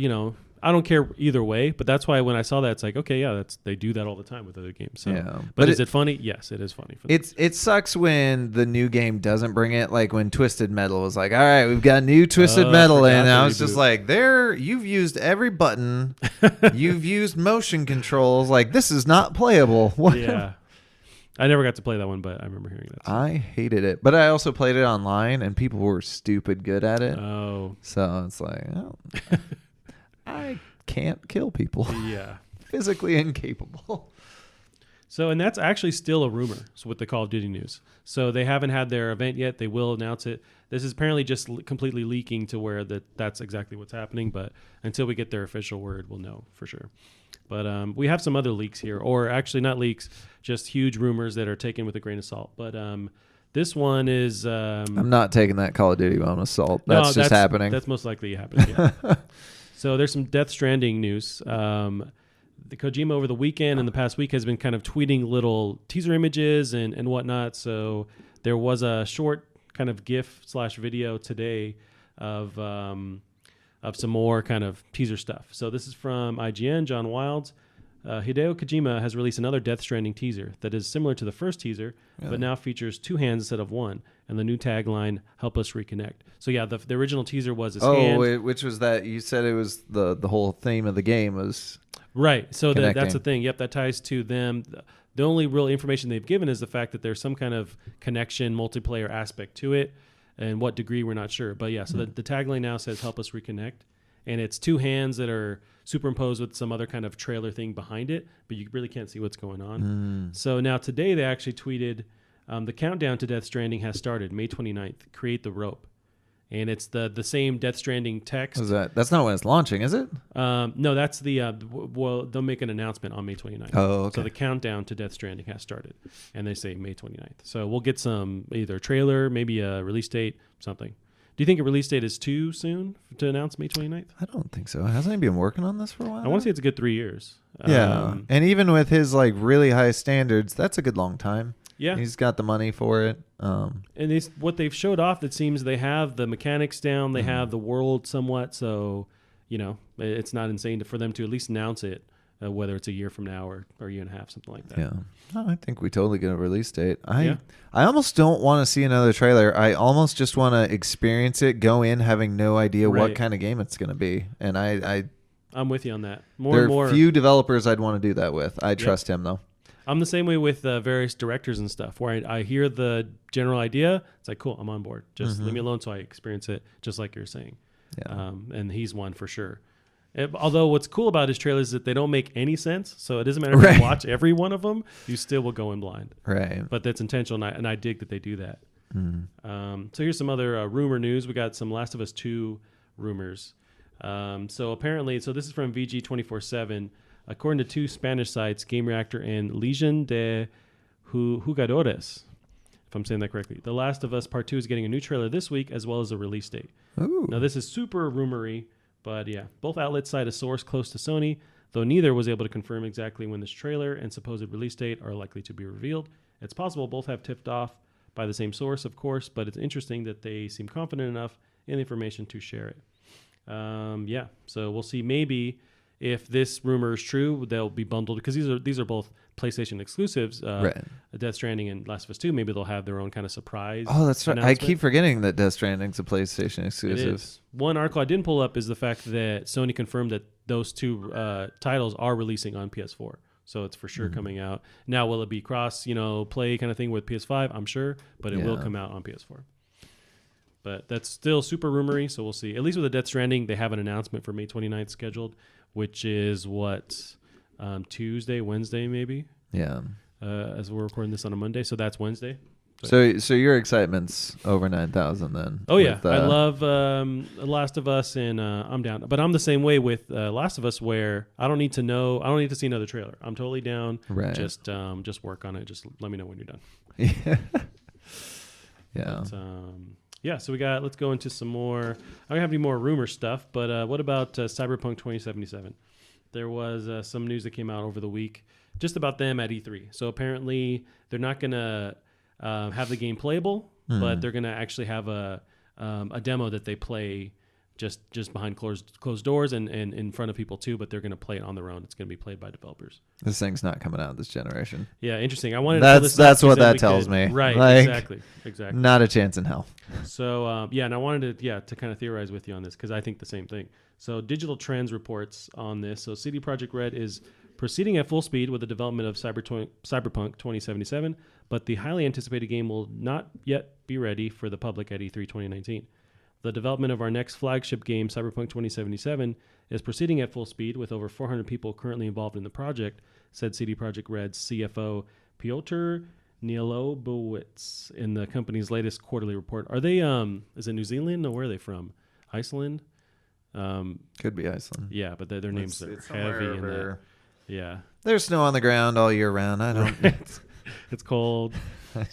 I don't care either way, but that's why when I saw that, it's like, okay, they do that all the time with other games. So, but is it funny? Yes, it is funny. It sucks when the new game doesn't bring it. Like when Twisted Metal was like, all right, we've got new Twisted Metal in. And I was just like, you've used every button. You've used motion controls. Like, this is not playable. What? Yeah. I never got to play that one, but I remember hearing that. I hated it. But I also played it online, and people were stupid good at it. Oh. So it's like, I can't kill people. Yeah. Physically incapable. So, and that's actually still a rumor with the Call of Duty news. So they haven't had their event yet. They will announce it. This is apparently just completely leaking to where that's exactly what's happening. But until we get their official word, we'll know for sure. But we have some other leaks here, or actually not leaks, just huge rumors that are taken with a grain of salt. But this one is... I'm not taking that Call of Duty one with salt. That's just happening. That's most likely happening, yeah. So there's some Death Stranding news. the Kojima over the weekend and the past week has been kind of tweeting little teaser images and whatnot. So there was a short kind of GIF/video today of some more kind of teaser stuff. So this is from IGN, John Wilds. Hideo Kojima has released another Death Stranding teaser that is similar to the first teaser, but now features 2 hands instead of 1, and the new tagline, "Help us reconnect." So yeah, the original teaser was his hand. Oh, which was that? You said it was the whole theme of the game was right. So that's the thing. Yep, that ties to them. The only real information they've given is the fact that there's some kind of connection, multiplayer aspect to it, and what degree we're not sure. But yeah, so the tagline now says "Help us reconnect," and it's 2 hands that are superimposed with some other kind of trailer thing behind it, but you really can't see what's going on. So now today they actually tweeted, the countdown to Death Stranding has started, May 29th. Create the rope. And it's the same Death Stranding text. What's that? That's not when it's launching, is it? No, that's the, well, they'll make an announcement on May 29th. Oh, okay. So the countdown to Death Stranding has started, and they say May 29th. So we'll get some, either a trailer, maybe a release date, something. Do you think a release date is too soon to announce May 29th? I don't think so. Hasn't he been working on this for a while? I want to say it's a good 3 years. Yeah. And even with his like really high standards, that's a good long time. Yeah. He's got the money for it. And what they've showed off, it seems they have the mechanics down. They have the world somewhat. So, it's not insane for them to at least announce it, whether it's a year from now or a year and a half, something like that. Yeah. I think we totally get a release date. I almost don't want to see another trailer. I almost just want to experience it, go in having no idea what kind of game it's going to be. And I'm with you on that. There are few developers I'd want to do that with. I trust him, though. I'm the same way with various directors and stuff, where I hear the general idea. It's like, cool, I'm on board. Just leave me alone so I experience it, just like you're saying. Yeah. And he's one for sure. Although what's cool about his trailers is that they don't make any sense. So it doesn't matter if you watch every one of them, you still will go in blind. Right. But that's intentional, and I dig that they do that. So here's some other rumor news. We got some Last of Us 2 rumors. So apparently, this is from VG247. According to 2 Spanish sites, Game Reactor and Legion de Jugadores, if I'm saying that correctly, The Last of Us Part 2 is getting a new trailer this week as well as a release date. Ooh. Now, this is super rumory, but yeah, both outlets cite a source close to Sony, though neither was able to confirm exactly when this trailer and supposed release date are likely to be revealed. It's possible both have tipped off by the same source, of course, but it's interesting that they seem confident enough in the information to share it. So we'll see. Maybe if this rumor is true, they'll be bundled because these are both PlayStation exclusives. Death Stranding and Last of Us 2. Maybe they'll have their own kind of surprise. Oh, that's right. I keep forgetting that Death Stranding's a PlayStation exclusive. It is. One article I didn't pull up is the fact that Sony confirmed that those 2 titles are releasing on PS4. So it's for sure coming out. Now, will it be cross, play kind of thing with PS5? I'm sure, but it will come out on PS4. But that's still super rumory, so we'll see. At least with the Death Stranding, they have an announcement for May 29th scheduled, which is Tuesday, Wednesday, maybe. Yeah. As we're recording this on a Monday, so that's Wednesday. But so your excitement's over 9,000 then. Oh yeah, I love Last of Us, and I'm down. But I'm the same way with Last of Us, where I don't need to see another trailer. I'm totally down. Right. Just work on it. Just let me know when you're done. Yeah. But, so let's go into some more. I don't have any more rumor stuff, but what about Cyberpunk 2077? There was some news that came out over the week just about them at E3. So apparently they're not going to have the game playable, but they're going to actually have a demo that they play just behind closed doors and in front of people too, but they're going to play it on their own. It's going to be played by developers. This thing's not coming out this generation. Yeah, interesting. I wanted that's what that tells me. Right, exactly. Not a chance in hell. So and I wanted to kind of theorize with you on this because I think the same thing. So Digital Trends reports on this. So CD Projekt Red is proceeding at full speed with the development of Cyberpunk 2077, but the highly anticipated game will not yet be ready for the public at E3 2019. The development of our next flagship game, Cyberpunk 2077, is proceeding at full speed with over 400 people currently involved in the project, said CD Projekt Red's CFO Piotr Nielobowicz in the company's latest quarterly report. Are they, is it New Zealand or where are they from? Iceland? Could be Iceland. Yeah, but their names are heavy. Yeah. There's snow on the ground all year round. I don't. It's cold.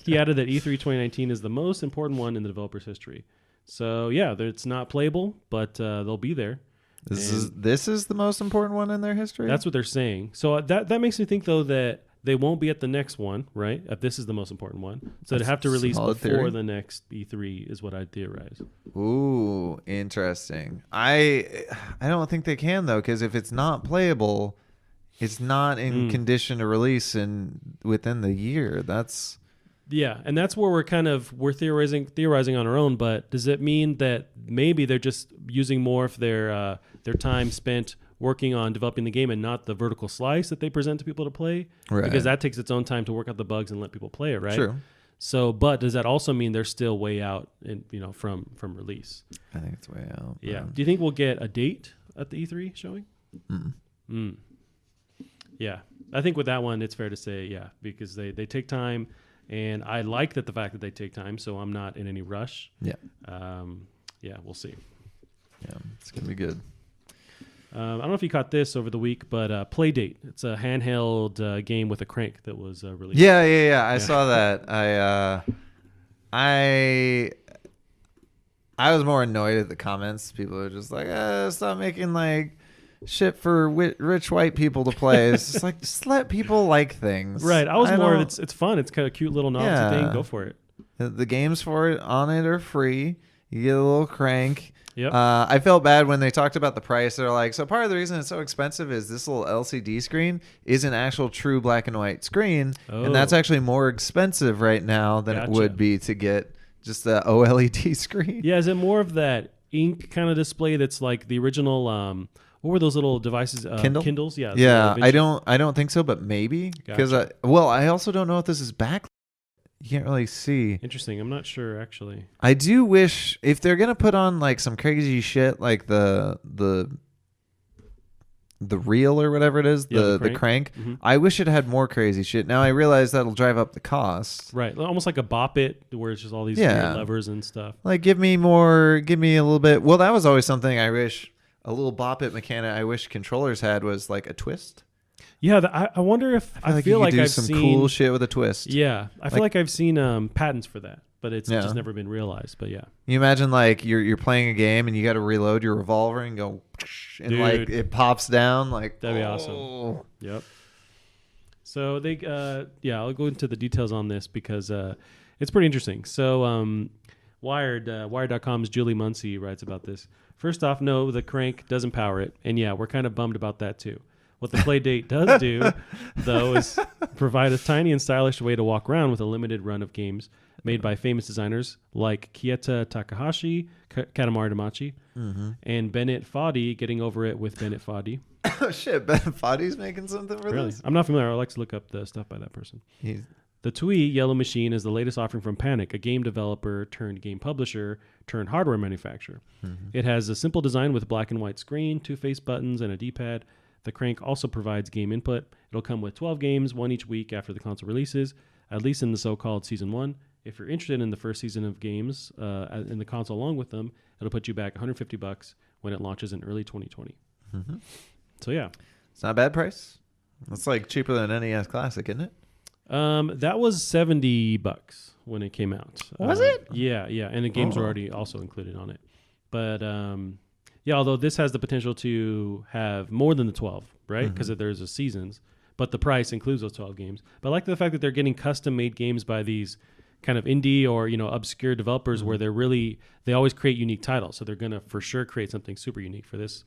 He added that E3 2019 is the most important one in the developer's history. So, it's not playable, but they'll be there. This is the most important one in their history? That's what they're saying. So that makes me think, though, that they won't be at the next one, right? If this is the most important one. So they'd have to release before theory. The next E3 is what I'd theorize. Ooh, interesting. I don't think they can, though, because if it's not playable, it's not in condition to release within the year. That's... Yeah, and that's where we're theorizing on our own. But does it mean that maybe they're just using more of their time spent working on developing the game and not the vertical slice that they present to people to play? Right. Because that takes its own time to work out the bugs and let people play it, right? True. So, but does that also mean they're still way out, from release? I think it's way out. Yeah. Do you think we'll get a date at the E3 showing? Yeah, I think with that one, it's fair to say, yeah, because they take time. And I like the fact that they take time, so I'm not in any rush. Yeah. Yeah, we'll see. Yeah, it's going to be good. I don't know if you caught this over the week, but Playdate. It's a handheld game with a crank that was released. Yeah. I saw that. I was more annoyed at the comments. People are just like, stop making like shit for rich white people to play. It's just like, just let people like things. Right. I was more of it's fun. It's kind of a cute little novelty thing. Go for it. The games for it on it are free. You get a little crank. Yep. I felt bad when they talked about the price. They're like, so part of the reason it's so expensive is this little LCD screen is an actual true black and white screen. Oh. And that's actually more expensive right now than it would be to get just the OLED screen. Yeah. Is it more of that ink kind of display that's like the original... what were those little devices? Kindles? Yeah. Yeah, I don't think so, but maybe. Because I also don't know if this is back. You can't really see. Interesting. I'm not sure, actually. I do wish if they're gonna put on like some crazy shit, like the reel or whatever it is, the crank. Mm-hmm. I wish it had more crazy shit. Now I realize that'll drive up the cost. Right, almost like a Bop It, where it's just all these weird levers and stuff. Like give me a little bit. Well, that was always something I wish. A little Bop It mechanic I wish controllers had was like a twist. Yeah, I wonder if I feel like I've some seen cool shit with a twist. Yeah, I feel like I've seen patents for that, but it's just never been realized. But yeah, you imagine like you're playing a game and you got to reload your revolver and go, and like it pops down. Like that'd be awesome. Yep. So I'll go into the details on this because it's pretty interesting. So Wired.com's Julie Muncie writes about this. First off, no, the crank doesn't power it. And yeah, we're kind of bummed about that too. What the Playdate does do, though, is provide a tiny and stylish way to walk around with a limited run of games made by famous designers like Kieta Takahashi, Katamari Damacy, and Bennett Foddy, getting over it with Bennett Foddy. Oh, shit. Bennett Foddy's making something for this? I'm not familiar. I like to look up the stuff by that person. The TUI Yellow Machine is the latest offering from Panic, a game developer turned game publisher turned hardware manufacturer. Mm-hmm. It has a simple design with black and white screen, 2 face buttons, and a D-pad. The crank also provides game input. It'll come with 12 games, one each week after the console releases, at least in the so-called Season 1. If you're interested in the first season of games in the console along with them, it'll put you back $150 when it launches in early 2020. Mm-hmm. So yeah. It's not a bad price. It's like cheaper than NES Classic, isn't it? That was $70 when it came out. Was it? Yeah, and the games were already also included on it. But although this has the potential to have more than the 12, right? Because there's a seasons, but the price includes those 12 games. But I like the fact that they're getting custom-made games by these kind of indie or obscure developers where they always create unique titles. So they're gonna for sure create something super unique for this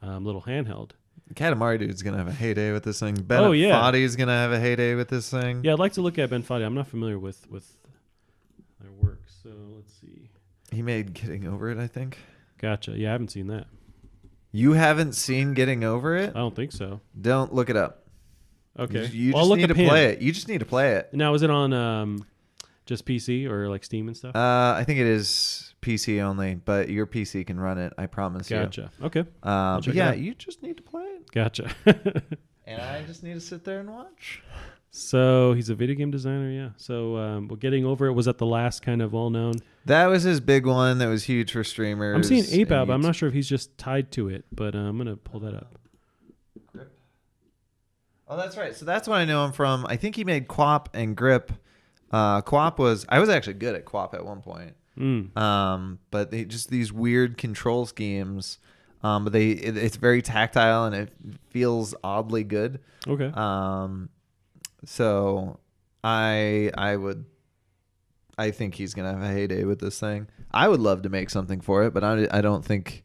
little handheld. Katamari dude's gonna have a heyday with this thing. Foddy's gonna have a heyday with this thing. Yeah, I'd like to look at Ben Foddy. I'm not familiar with their work, so let's see. He made Getting Over It, I think. Gotcha. Yeah, I haven't seen that. You haven't seen Getting Over It? I don't think so. Don't look it up. Okay. You just need to play it. You just need to play it. Now, is it on just PC or like Steam and stuff? I think it is PC only, but your PC can run it. I promise you. Gotcha. Okay. But yeah, you just need to play it. Gotcha. And I just need to sit there and watch. So he's a video game designer, yeah. So we're Getting Over It was at the last kind of well-known. That was his big one. That was huge for streamers. I'm seeing APAB, but I'm not sure if he's just tied to it. But I'm gonna pull that up. Grip. Oh, that's right. So that's what I know him from. I think he made Quap and Grip. Quap was. I was actually good at Quap at one point. But they just these weird control schemes. but it's very tactile and it feels oddly good. Okay. So I think he's gonna have a heyday with this thing. I would love to make something for it, but I don't think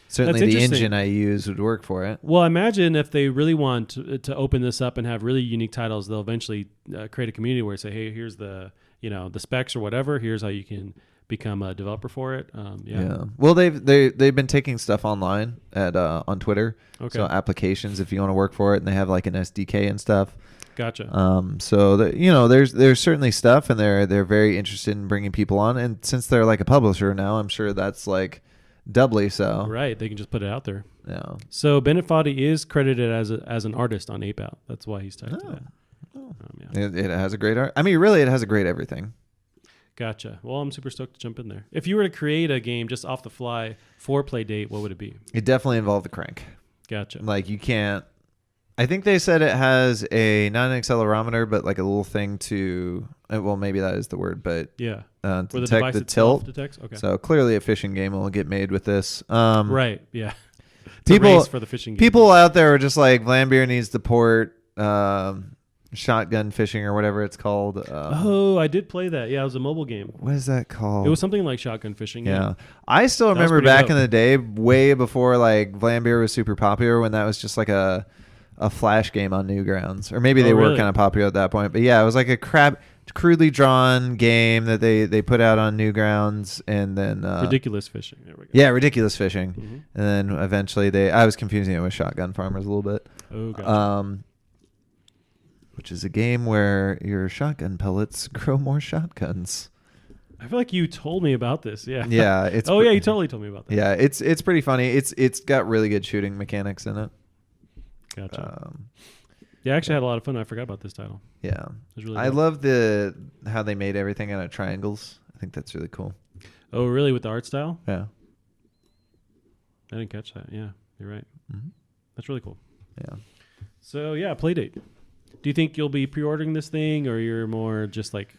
certainly the engine I use would work for it. Well, I imagine if they really want to open this up and have really unique titles, they'll eventually create a community where they say, hey, here's the specs or whatever. Here's how you can become a developer for it. Yeah. Well, they've been taking stuff online on Twitter. Okay. So applications if you want to work for it, and they have like an SDK and stuff. Gotcha. So there's certainly stuff, and they're very interested in bringing people on, and since they're like a publisher now, I'm sure that's like doubly so. Right, they can just put it out there. Yeah. So Bennett Foddy is credited as an artist on Ape Out. That's why he's tied to that. Yeah. It has a great art. I mean, really, it has a great everything. Gotcha. Well, I'm super stoked to jump in there. If you were to create a game just off the fly for Playdate, what would it be? It definitely involved the crank. Gotcha. Like you can't. I think they said it has not an accelerometer, but like a little thing to. Well, maybe that is the word, but yeah, to where the detect device the itself tilt. detects. Okay. So clearly, a fishing game will get made with this. Right. Yeah. People for the fishing game. People out there are just like Vlambeer needs to port shotgun fishing or whatever it's called. I did play that. Yeah, it was a mobile game. What is that called? It was something like shotgun fishing. Yeah. I still remember back in the day, way before like Vlambeer was super popular, when that was just like a Flash game on Newgrounds, or maybe they were kind of popular at that point. But yeah, it was like a crudely drawn game that they put out on Newgrounds, and then Ridiculous Fishing. There we go. Yeah, Ridiculous Fishing, Mm-hmm. and then eventually I was confusing it with Shotgun Farmers a little bit. Oh, gotcha. Which is a game where your shotgun pellets grow more shotguns. I feel like you told me about this. Yeah. Yeah. It's yeah, you totally told me about that. Yeah, it's pretty funny. It's got really good shooting mechanics in it. Gotcha. Yeah, I actually had a lot of fun. I forgot about this title. Yeah. It was really I dope. love how they made everything out of triangles. I think that's really cool. Oh, really? With the art style? Yeah. I didn't catch that. Yeah, you're right. Mm-hmm. That's really cool. Yeah. So, yeah, Playdate. Do you think you'll be pre-ordering this thing, or you're more just like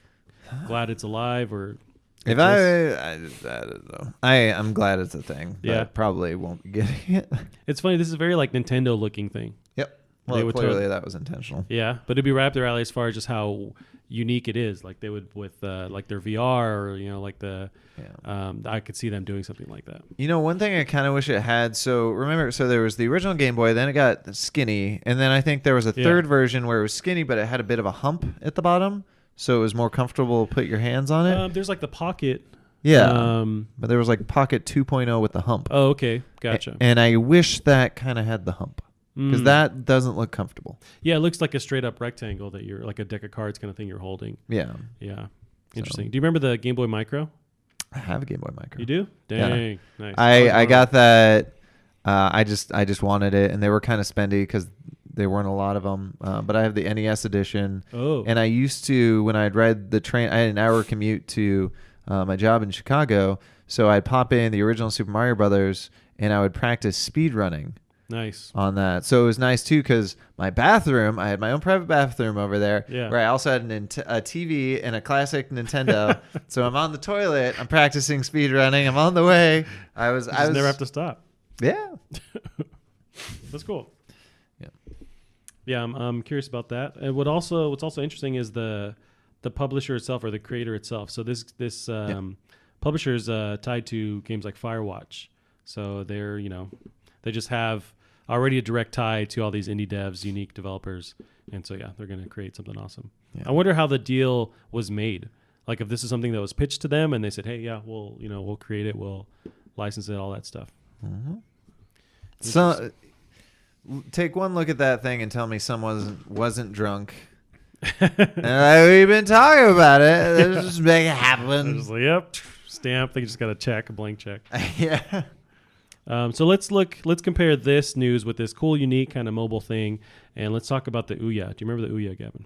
glad it's alive, or... If I don't know. I'm glad it's a thing. Yeah. But probably won't be getting it. It's funny. This is a very like Nintendo looking thing. Yep. Well, clearly that was intentional. Yeah, but it'd be right up their alley as far as just how unique it is. Like they would with like their VR, or like the. Yeah. I could see them doing something like that. One thing I kind of wish it had. So remember, there was the original Game Boy, then it got skinny, and then I think there was a third version where it was skinny, but it had a bit of a hump at the bottom, so it was more comfortable to put your hands on it. There's like the Pocket. Yeah. But there was like Pocket 2.0 with the hump. Oh, okay, gotcha. And I wish that kind of had the hump, because that doesn't look comfortable. Yeah, it looks like a straight up rectangle that you're like a deck of cards kind of thing you're holding. Yeah. Yeah. Interesting. Do you remember the Game Boy Micro? I have a Game Boy Micro. You do? Dang. Yeah. Nice. I got that. I just wanted it, and they were kind of spendy because there weren't a lot of them. But I have the NES edition. Oh. And I used to, when I'd ride the train, I had an hour commute to my job in Chicago, so I'd pop in the original Super Mario Brothers, and I would practice speed running. Nice. On that. So it was nice too, because my bathroom, I had my own private bathroom over there, where I also had a TV and a classic Nintendo. So I'm on the toilet, I'm practicing speed running, I'm on the way. I was never have to stop. Yeah. That's cool. Yeah. Yeah, I'm curious about that. And what's also interesting is the publisher itself, or the creator itself. So this publisher is tied to games like Firewatch. So they're they just have already a direct tie to all these indie devs, unique developers. And so, yeah, they're going to create something awesome. Yeah. I wonder how the deal was made. Like if this is something that was pitched to them and they said, hey, yeah, we'll create it. We'll license it, all that stuff. Mm-hmm. So take one look at that thing and tell me someone wasn't drunk. We've been talking about it. Let's just make it happen. Just like, yep. Stamp. They just got a check, a blank check. Yeah. So let's compare this news with this cool, unique kind of mobile thing, and let's talk about the OUYA. Do you remember the OUYA, Gavin?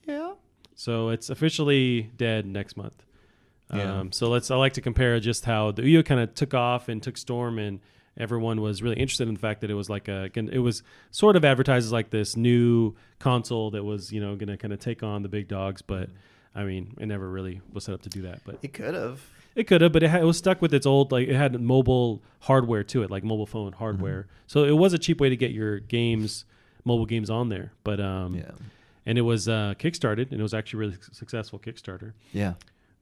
Yeah. So it's officially dead next month. Yeah. So I like to compare just how the OUYA kind of took off and took storm, and everyone was really interested in the fact that it was like it was sort of advertised as like this new console that was going to kind of take on the big dogs, but I mean it never really was set up to do that. But it could have. It could have, but it was stuck with its old, like it had mobile hardware to it, like mobile phone hardware. So it was a cheap way to get your mobile games on there. But and it was kickstarted, and it was actually really successful Kickstarter. Yeah.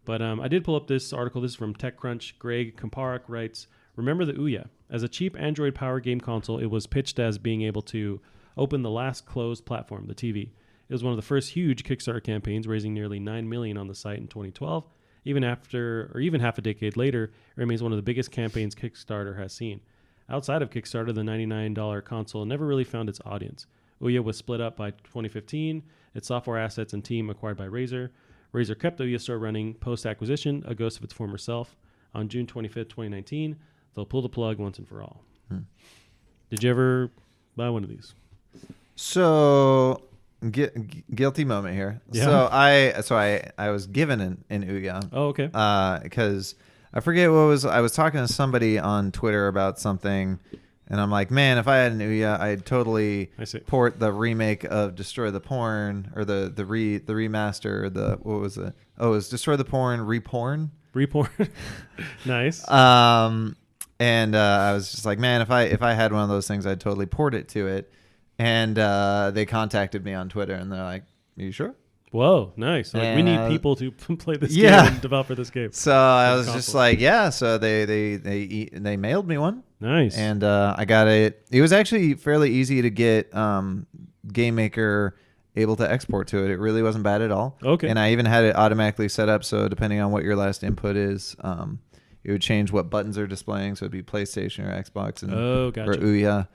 But I did pull up this article. This is from TechCrunch. Greg Komparek writes, remember the OUYA. As a cheap Android powered game console, it was pitched as being able to open the last closed platform, the TV. It was one of the first huge Kickstarter campaigns, raising nearly $9 million on the site in 2012. Even half a decade later, it remains one of the biggest campaigns Kickstarter has seen. Outside of Kickstarter, the $99 console never really found its audience. OUYA was split up by 2015, its software assets and team acquired by Razer. Razer kept the OUYA store running post-acquisition, a ghost of its former self. On June 25th, 2019, they'll pull the plug once and for all. Did you ever buy one of these? So, guilty moment here. Yeah. So I was given an OUYA. Oh, okay. Because I forget what was. I was talking to somebody on Twitter about something, and I'm like, man, if I had an OUYA, I'd totally port the remake of Destroy the Porn, or the remaster. What was it? Oh, it was Destroy the Porn, Reporn. Nice. And I was just like, man, if I had one of those things, I'd totally port it to it. And they contacted me on Twitter, and they're like, "Are you sure?" Whoa, nice! Like, we need people to play this game and develop for this game. So I was just like, "Yeah." So they mailed me one. Nice. And I got it. It was actually fairly easy to get Game Maker able to export to it. It really wasn't bad at all. Okay. And I even had it automatically set up, so depending on what your last input is, it would change what buttons are displaying. So it'd be PlayStation or Xbox and or OUYA.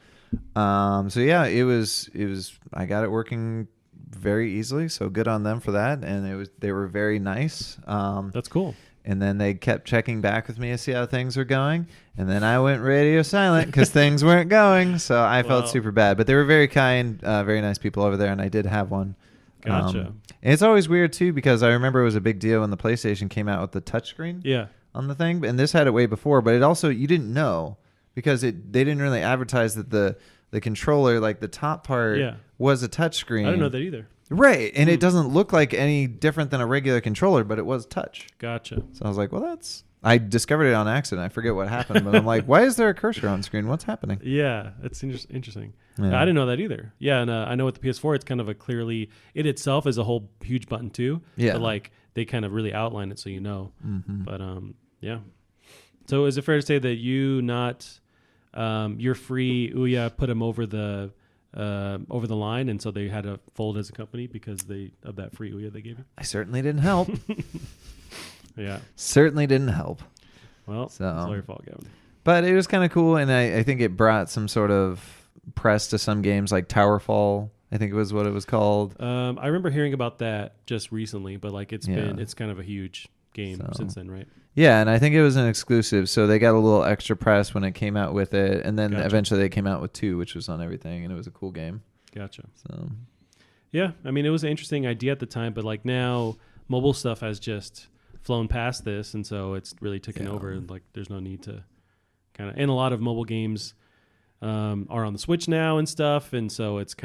So yeah, it was I got it working very easily, so good on them for that. And they were very nice. That's cool. And then they kept checking back with me to see how things were going. And then I went radio silent because things weren't going. So I felt super bad, but they were very kind, very nice people over there. And I did have one. Gotcha. And it's always weird too, because I remember it was a big deal when the PlayStation came out with the touchscreen on the thing. And this had it way before, but it also, you didn't know, because they didn't really advertise that the controller, like the top part, was a touchscreen. I didn't know that either. Right, and it doesn't look like any different than a regular controller, but it was touch. Gotcha. So I was like, well, I discovered it on accident. I forget what happened, but I'm like, why is there a cursor on screen? What's happening? Yeah, it's interesting. Yeah. I didn't know that either. Yeah, and I know with the PS4, it's kind of it itself is a whole huge button too. Yeah. But like they kind of really outline it so you know. Mm-hmm. But yeah. So is it fair to say that your free OUYA put them over the line, and so they had to fold as a company because of that free OUYA they gave you? I certainly didn't help. Yeah. Certainly didn't help. Well, it's all your fault, Gavin. But it was kind of cool, and I think it brought some sort of press to some games like Towerfall, I think it was what it was called. I remember hearing about that just recently, but like it's kind of a huge game since then, right? Yeah, and I think it was an exclusive, so they got a little extra press when it came out with it, and then eventually they came out with 2, which was on everything, and it was a cool game. Gotcha. So, yeah, I mean, it was an interesting idea at the time, but like now, mobile stuff has just flown past this, and so it's really taken over, and like there's no need to kind of, and a lot of mobile games are on the Switch now and stuff, and so it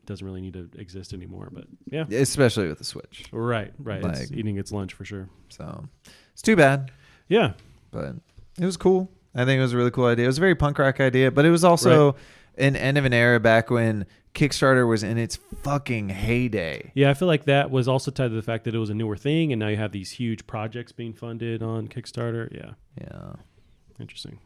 doesn't really need to exist anymore, but yeah. Especially with the Switch. Right. Like, it's eating its lunch for sure. So, it's too bad. Yeah. But it was cool. I think it was a really cool idea. It was a very punk rock idea, but it was also an end of an era back when Kickstarter was in its fucking heyday. Yeah, I feel like that was also tied to the fact that it was a newer thing, and now you have these huge projects being funded on Kickstarter. Yeah. Yeah. Interesting.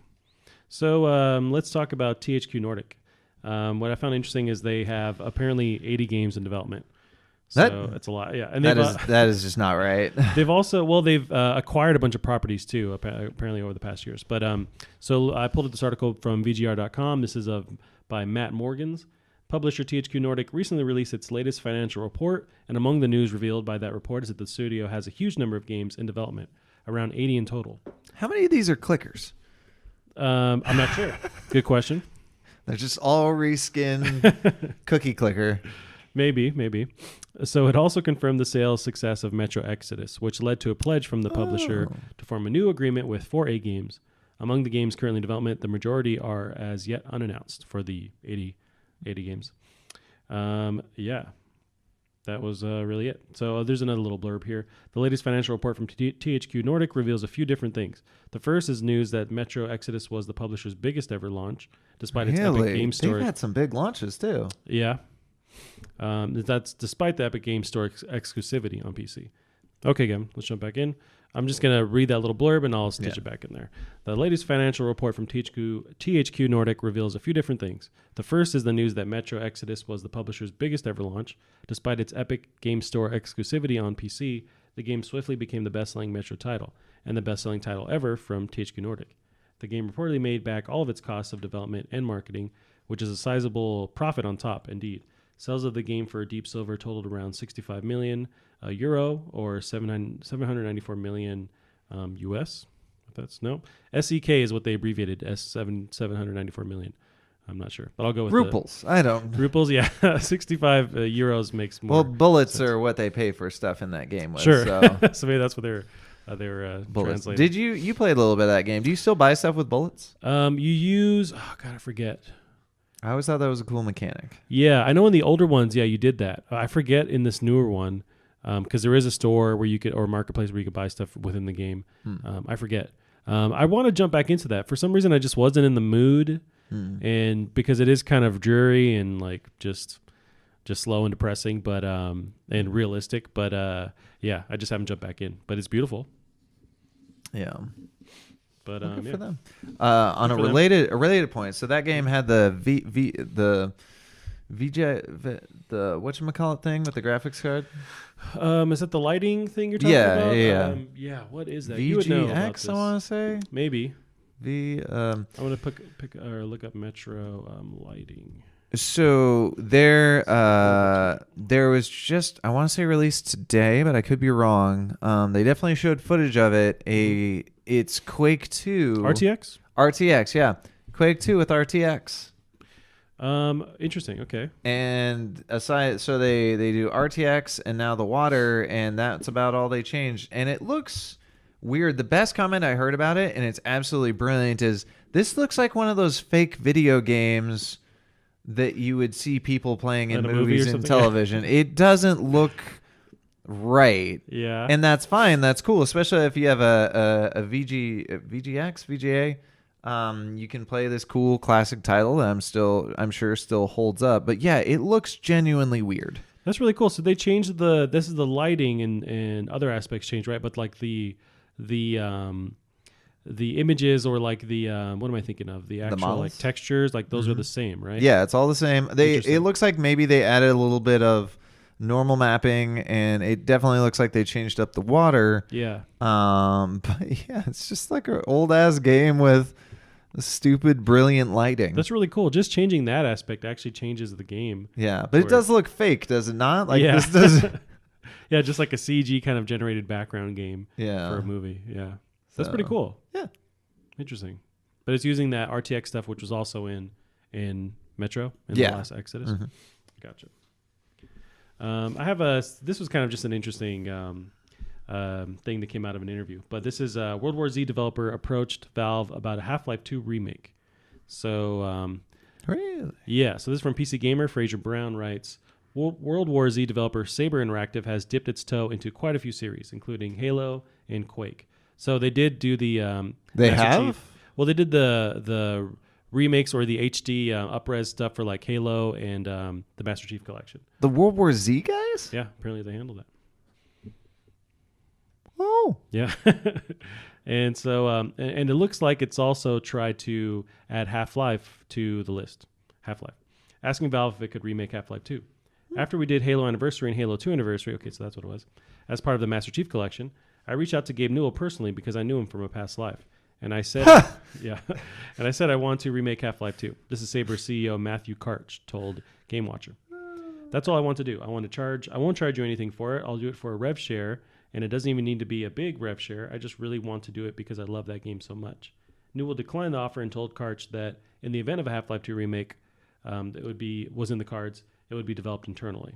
So let's talk about THQ Nordic. What I found interesting is they have apparently 80 games in development. So it's a lot, yeah. And that is just not right. They've also acquired a bunch of properties too, apparently over the past years. But so I pulled up this article from VGR.com. This is by Matt Morgans. Publisher THQ Nordic recently released its latest financial report, and among the news revealed by that report is that the studio has a huge number of games in development, around 80 in total. How many of these are clickers? I'm not sure. Good question. They're just all reskin cookie clicker. Maybe. So it also confirmed the sales success of Metro Exodus, which led to a pledge from the publisher to form a new agreement with 4A games. Among the games currently in development, the majority are as yet unannounced for the 80 games. Yeah. that was really it. So there's another little blurb here. The latest financial report from THQ Nordic reveals a few different things. The first is news that Metro Exodus was the publisher's biggest ever launch, despite its Epic Game Store. They've had some big launches too. Yeah. That's despite the Epic Game Store exclusivity on PC. Okay, Gavin, let's jump back in. I'm just going to read that little blurb and I'll stitch it back in there. The latest financial report from THQ Nordic reveals a few different things. The first is the news that Metro Exodus was the publisher's biggest ever launch. Despite its Epic Game Store exclusivity on PC, the game swiftly became the best-selling Metro title and the best-selling title ever from THQ Nordic. The game reportedly made back all of its costs of development and marketing, which is a sizable profit on top, indeed. Sales of the game for Deep Silver totaled around 65 million euro or 794 million US. That's no. SEK is what they abbreviated as 794 million. I'm not sure, but I'll go with Ruples. I don't. Ruples, yeah. 65 euros makes more. Well, bullets sense. Are what they pay for stuff in that game. With, sure. So. So maybe that's what they're translating. Did you played a little bit of that game? Do you still buy stuff with bullets? You use. Oh God, I forget. I always thought that was a cool mechanic. Yeah, I know in the older ones, yeah, you did that. I forget in this newer one, because there is a store where you could, or a marketplace where you could buy stuff within the game. I forget. I want to jump back into that. For some reason, I just wasn't in the mood, and because it is kind of dreary and like just slow and depressing, but and realistic. But yeah, I just haven't jumped back in. But it's beautiful. Yeah. But good for them. On a related point, so that game had the whatchamacallit thing with the graphics card. Is that the lighting thing you're talking about? Yeah. What is that? VGX, you would know about this. I want to say maybe. I'm gonna pick or look up Metro lighting. So there was just, I want to say released today, but I could be wrong. They definitely showed footage of it. It's Quake 2. RTX? RTX, yeah. Quake 2 with RTX. Interesting. Okay. And aside, so they do RTX and now the water, and that's about all they changed. And it looks weird. The best comment I heard about it, and it's absolutely brilliant, is this looks like one of those fake video games that you would see people playing in movies and television. It doesn't look right. Yeah. And that's fine. That's cool, especially if you have a VGA. You can play this cool classic title that I'm sure still holds up. But yeah, it looks genuinely weird. That's really cool. So they changed this is the lighting and other aspects changed, right? But like the images or like the what am I thinking of? The actual like textures, like those are the same, right? Yeah, it's all the same. It looks like maybe they added a little bit of normal mapping, and it definitely looks like they changed up the water. Yeah. But yeah, it's just like an old ass game with stupid, brilliant lighting. That's really cool. Just changing that aspect actually changes the game. Yeah, but it does look fake, does it not? Like yeah. This does. Yeah, just like a CG kind of generated background game. Yeah. For a movie. Yeah. That's pretty cool. Yeah. Interesting. But it's using that RTX stuff, which was also in Metro in the last Exodus. Mm-hmm. Gotcha. This was kind of just an interesting thing that came out of an interview. But this is a World War Z developer approached Valve about a Half-Life 2 remake. So, really? Yeah. So this is from PC Gamer. Fraser Brown writes, World War Z developer Saber Interactive has dipped its toe into quite a few series, including Halo and Quake. So they did do the they have Chief. Well, they did the remakes or the HD up-res stuff for like Halo and the Master Chief Collection. The World War Z guys? Yeah, apparently they handled that. Oh, yeah. And so and it looks like it's also tried to add Half-Life to the list. Half-Life, asking Valve if it could remake Half-Life 2. After we did Halo Anniversary and Halo 2 Anniversary, okay, so that's what it was, as part of the Master Chief Collection, I reached out to Gabe Newell personally because I knew him from a past life. And I said, yeah, and I said I want to remake Half-Life 2. This is Saber CEO Matthew Karch told Game Watcher. That's all I want to do. I won't charge you anything for it. I'll do it for a rev share, and it doesn't even need to be a big rev share. I just really want to do it because I love that game so much. Newell declined the offer and told Karch that in the event of a Half-Life 2 remake, was in the cards, it would be developed internally.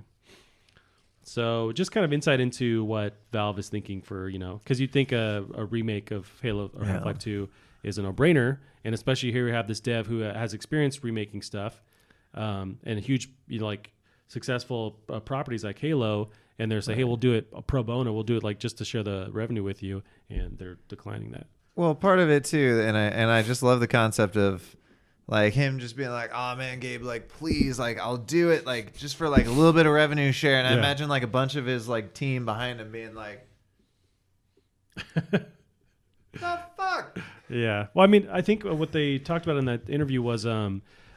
So just kind of insight into what Valve is thinking for, because you'd think a remake of Halo or Half-Life 2 is a no-brainer. And especially here we have this dev who has experience remaking stuff and a huge, successful properties like Halo, and they're saying, hey, we'll do it pro bono. We'll do it like just to share the revenue with you, and they're declining that. Well, part of it too, and I just love the concept of like him just being like, oh man, Gabe, like please, like I'll do it, like just for like a little bit of revenue share. And I imagine like a bunch of his like team behind him being like, the fuck? Yeah. Well, I mean, I think what they talked about in that interview was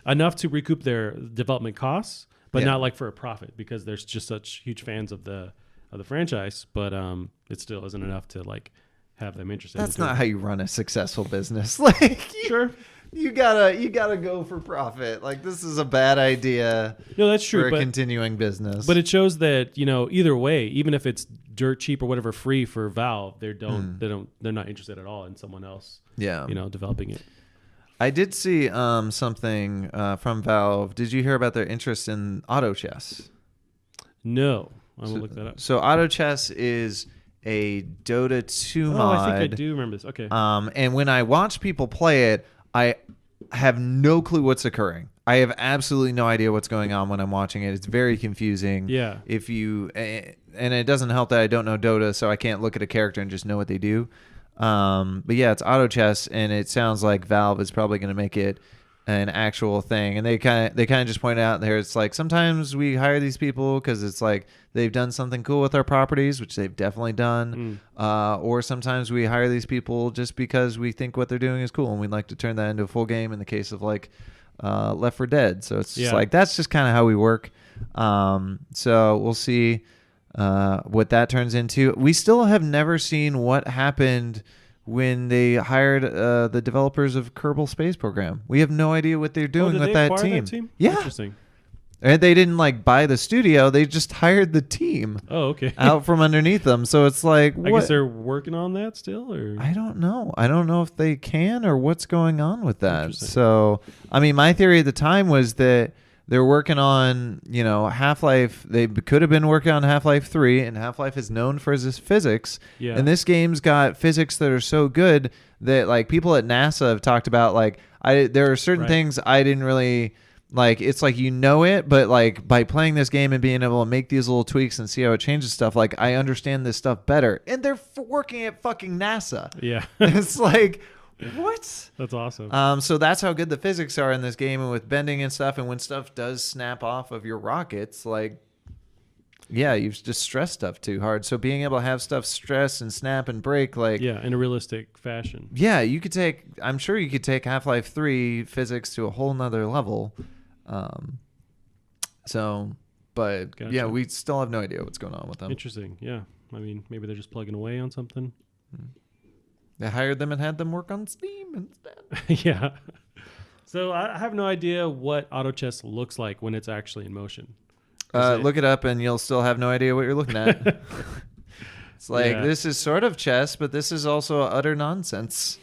enough to recoup their development costs, but not like for a profit, because there's just such huge fans of the franchise. But it still isn't enough to like have them interested. That's not how you run a successful business. Like, sure. You gotta go for profit. Like, this is a bad idea. No, that's true. For a continuing business. But it shows that, you know, either way, even if it's dirt cheap or whatever free for Valve, they're not interested at all in someone else. Yeah. You know, developing it. I did see something from Valve. Did you hear about their interest in auto chess? No, I will look that up. So auto chess is a Dota 2 mod. I think I do remember this. Okay. And when I watch people play it, I have no clue what's occurring. I have absolutely no idea what's going on when I'm watching it. It's very confusing. Yeah. And it doesn't help that I don't know Dota, so I can't look at a character and just know what they do. But yeah, it's auto chess, and it sounds like Valve is probably going to make it an actual thing. And they kind of just point out there, it's like sometimes we hire these people because it's like they've done something cool with our properties, which they've definitely done. Or sometimes we hire these people just because we think what they're doing is cool, and we'd like to turn that into a full game in the case of like Left 4 Dead. So it's just like, that's just kind of how we work. So we'll see what that turns into. We still have never seen what happened when they hired the developers of Kerbal Space Program. We have no idea what they're doing with that team. Yeah. Interesting. And they didn't like buy the studio. They just hired the team. Oh, okay. Out from underneath them. So it's like, I guess they're working on that still, or I don't know. I don't know if they can or what's going on with that. So, I mean, my theory at the time was that they're working on, you know, Half-Life. They could have been working on Half-Life 3, and Half-Life is known for its physics. Yeah. And this game's got physics that are so good that like people at NASA have talked about, like, there are certain things I didn't really like. It's like, you know it, but like by playing this game and being able to make these little tweaks and see how it changes stuff, like I understand this stuff better. And they're working at fucking NASA. Yeah. It's like, what? That's awesome. So that's how good the physics are in this game, and with bending and stuff, and when stuff does snap off of your rockets, like, yeah, you've just stressed stuff too hard. So being able to have stuff stress and snap and break, like, yeah, in a realistic fashion. Yeah, I'm sure you could take Half-Life 3 physics to a whole nother level. But gotcha. Yeah, we still have no idea what's going on with them. Interesting. Yeah. I mean, maybe they're just plugging away on something. They hired them and had them work on Steam instead. Yeah. So I have no idea what auto chess looks like when it's actually in motion. Look it up and you'll still have no idea what you're looking at. It's like, this is sort of chess, but this is also utter nonsense.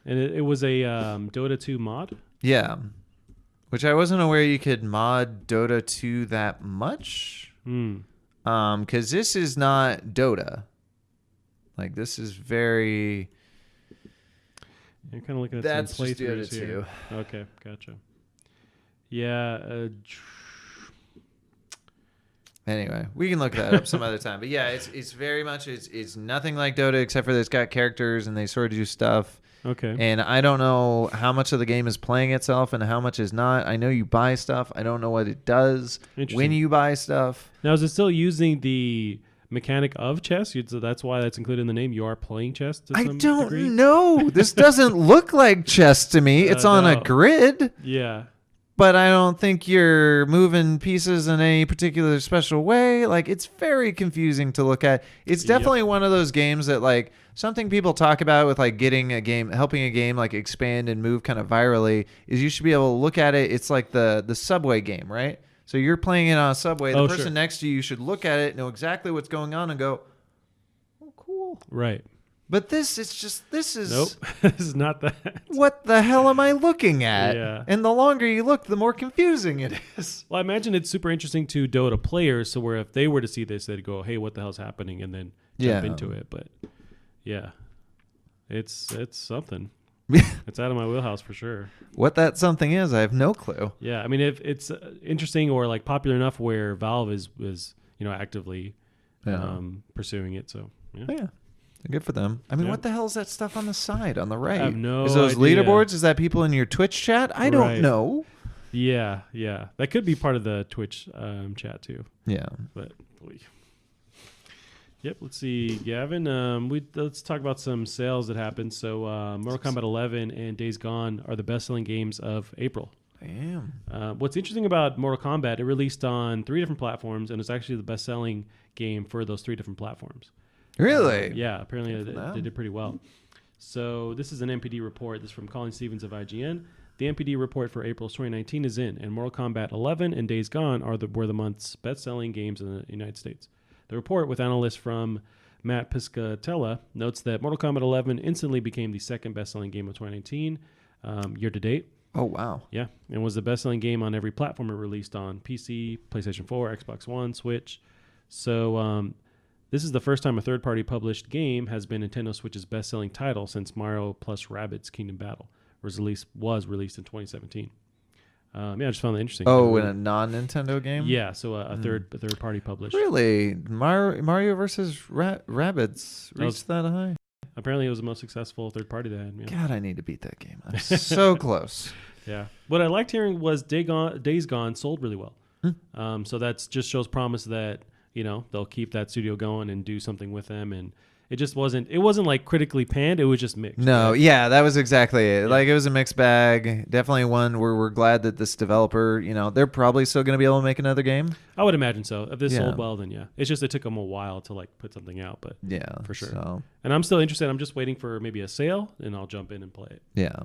And it was a Dota 2 mod? Yeah. Which I wasn't aware you could mod Dota 2 that much. Because this is not Dota. Like, this is very... You're kind of looking at that's some just playthroughs Dota here. 2. Okay, gotcha. Yeah. Anyway, we can look that up some other time. But yeah, it's very much, it's nothing like Dota except for that it's got characters and they sort of do stuff. Okay. And I don't know how much of the game is playing itself and how much is not. I know you buy stuff. I don't know what it does when you buy stuff. Now, is it still using the mechanic of chess? So that's why that's included in the name. You are playing chess to some degree? know. This doesn't look like chess to me. It's on a grid. Yeah. But I don't think you're moving pieces in any particular special way. Like, it's very confusing to look at. It's definitely one of those games that, like, something people talk about with, like, helping a game, like, expand and move kind of virally, is you should be able to look at it. It's like the subway game, right? So you're playing it on a subway. The person next to you should look at it, know exactly what's going on, and go, oh, cool. Right. But this is... Nope. This is not that. What the hell am I looking at? Yeah. And the longer you look, the more confusing it is. Well, I imagine it's super interesting to Dota players, so where if they were to see this, they'd go, hey, what the hell's happening? And then jump into it. But, yeah. It's something. It's out of my wheelhouse for sure. What that something is, I have no clue. Yeah, I mean, if it's interesting or like popular enough where Valve is actively pursuing it. So Yeah. Good for them. I mean, what the hell is that stuff on the side, on the right? I have no Is those idea. leaderboards? Is that people in your Twitch chat? I don't know. Yeah. That could be part of the Twitch chat too. Yeah. But yep. Let's see, Gavin. Let's talk about some sales that happened. So, Mortal Kombat 11 and Days Gone are the best-selling games of April. Damn. What's interesting about Mortal Kombat? It released on 3 different platforms, and it's actually the best-selling game for those 3 different platforms. Really? Yeah. Apparently, they did pretty well. So, this is an NPD report. This is from Colin Stevens of IGN. The NPD report for April 2019 is in, and Mortal Kombat 11 and Days Gone were the month's best-selling games in the United States. The report, with analysts from Matt Piscatella, notes that Mortal Kombat 11 instantly became the second best-selling game of 2019 year-to-date. Oh, wow. Yeah, and was the best-selling game on every platform it released on: PC, PlayStation 4, Xbox One, Switch. So this is the first time a third-party published game has been Nintendo Switch's best-selling title since Mario plus Rabbids Kingdom Battle was released in 2017. I just found that interesting. Oh, in a non-Nintendo game? Yeah, so a third-party published. Really? Mario versus Rabbids reached that high? Apparently, it was the most successful third-party they had. Yeah. God, I need to beat that game. I'm so close. Yeah. What I liked hearing was Days Gone sold really well. So that just shows promise that they'll keep that studio going and do something with them. And it wasn't like critically panned. It was just mixed. No, right? yeah, that was exactly it. Yeah. Like, it was a mixed bag. Definitely one where we're glad that this developer, they're probably still going to be able to make another game. I would imagine so. If this sold well, then yeah. It's just it took them a while to like put something out, but yeah, for sure. So. And I'm still interested. I'm just waiting for maybe a sale, and I'll jump in and play it. Yeah.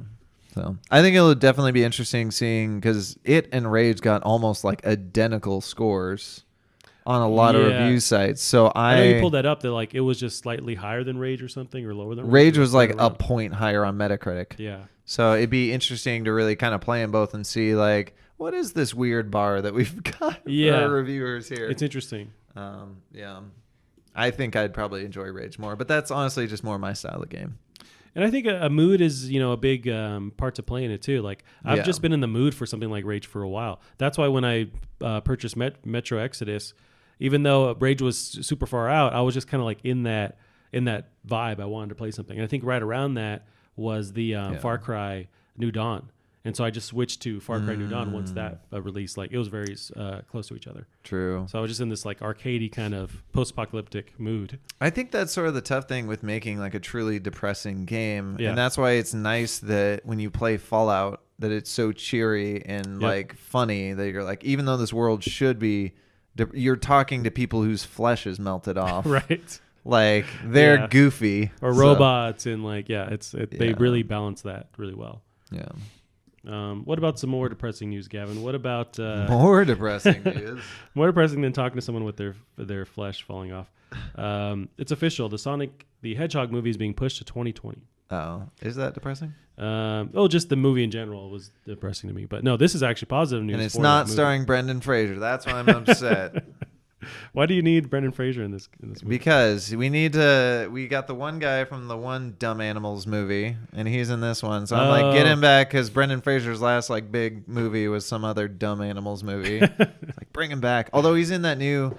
So I think it'll definitely be interesting seeing, because it and Rage got almost like identical scores on a lot of review sites. So I know you pulled that up, that like it was just slightly higher than Rage or something, or lower than Rage was like a point higher on Metacritic. Yeah. So it'd be interesting to really kind of play them both and see like, what is this weird bar that we've got for our reviewers here? It's interesting. Yeah. I think I'd probably enjoy Rage more, but that's honestly just more my style of game. And I think a mood is, a big part to play in it too. Like I've just been in the mood for something like Rage for a while. That's why when I purchased Metro Exodus, even though Rage was super far out, I was just kind of like in that vibe. I wanted to play something. And I think right around that was the Far Cry New Dawn. And so I just switched to Far Cry New Dawn once that released. Like it was very close to each other. True. So I was just in this like arcadey kind of post-apocalyptic mood. I think that's sort of the tough thing with making like a truly depressing game. Yeah. And that's why it's nice that when you play Fallout, that it's so cheery and like funny that you're like, even though this world should be, you're talking to people whose flesh is melted off. Right. Like they're goofy. Or robots and like, they really balance that really well. Yeah. What about some more depressing news, Gavin? What about more depressing news? More depressing than talking to someone with their flesh falling off. It's official. The Sonic the Hedgehog movie is being pushed to 2020. Oh, is that depressing? Just the movie in general was depressing to me. But no, this is actually positive news. And it's not starring Brendan Fraser. That's why I'm upset. Why do you need Brendan Fraser in this movie? Because we got the one guy from the one Dumb Animals movie, and he's in this one. So I'm like, get him back, because Brendan Fraser's last like big movie was some other Dumb Animals movie. Like, bring him back. Although he's in that new,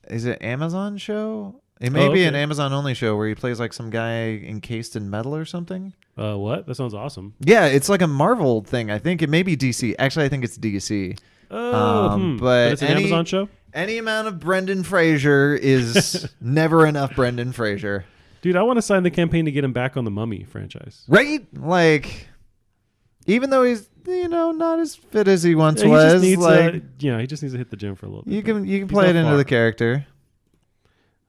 is it Amazon show? It may be an Amazon only show where he plays like some guy encased in metal or something. What? That sounds awesome. Yeah, it's like a Marvel thing. I think it may be DC. Actually, I think it's DC. But it's an Amazon show? Any amount of Brendan Fraser is never enough Brendan Fraser. Dude, I want to sign the campaign to get him back on the Mummy franchise. Right? Like, even though he's, not as fit as he once was. He just needs to hit the gym for a little bit. You can play it into the character.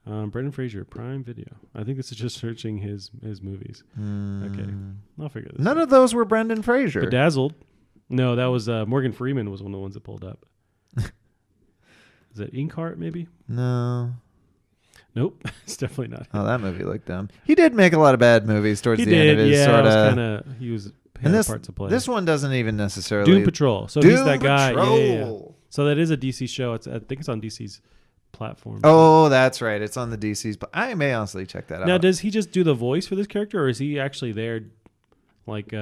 Brendan Fraser, Prime Video. I think this is just searching his movies. Okay. I'll figure this out. None of those were Brendan Fraser. Bedazzled. No, that was Morgan Freeman was one of the ones that pulled up. Is it Inkheart, maybe? No. Nope. It's definitely not him. Oh, that movie looked dumb. He did make a lot of bad movies towards the end of his sort of. He was had part to play. This one doesn't even necessarily. Doom Patrol. So he's that guy. Patrol. Yeah. So that is a DC show. I think it's on DC's platform. Oh, that's right. It's on the DC's. But I may honestly check that out. Now, does he just do the voice for this character, or is he actually there, like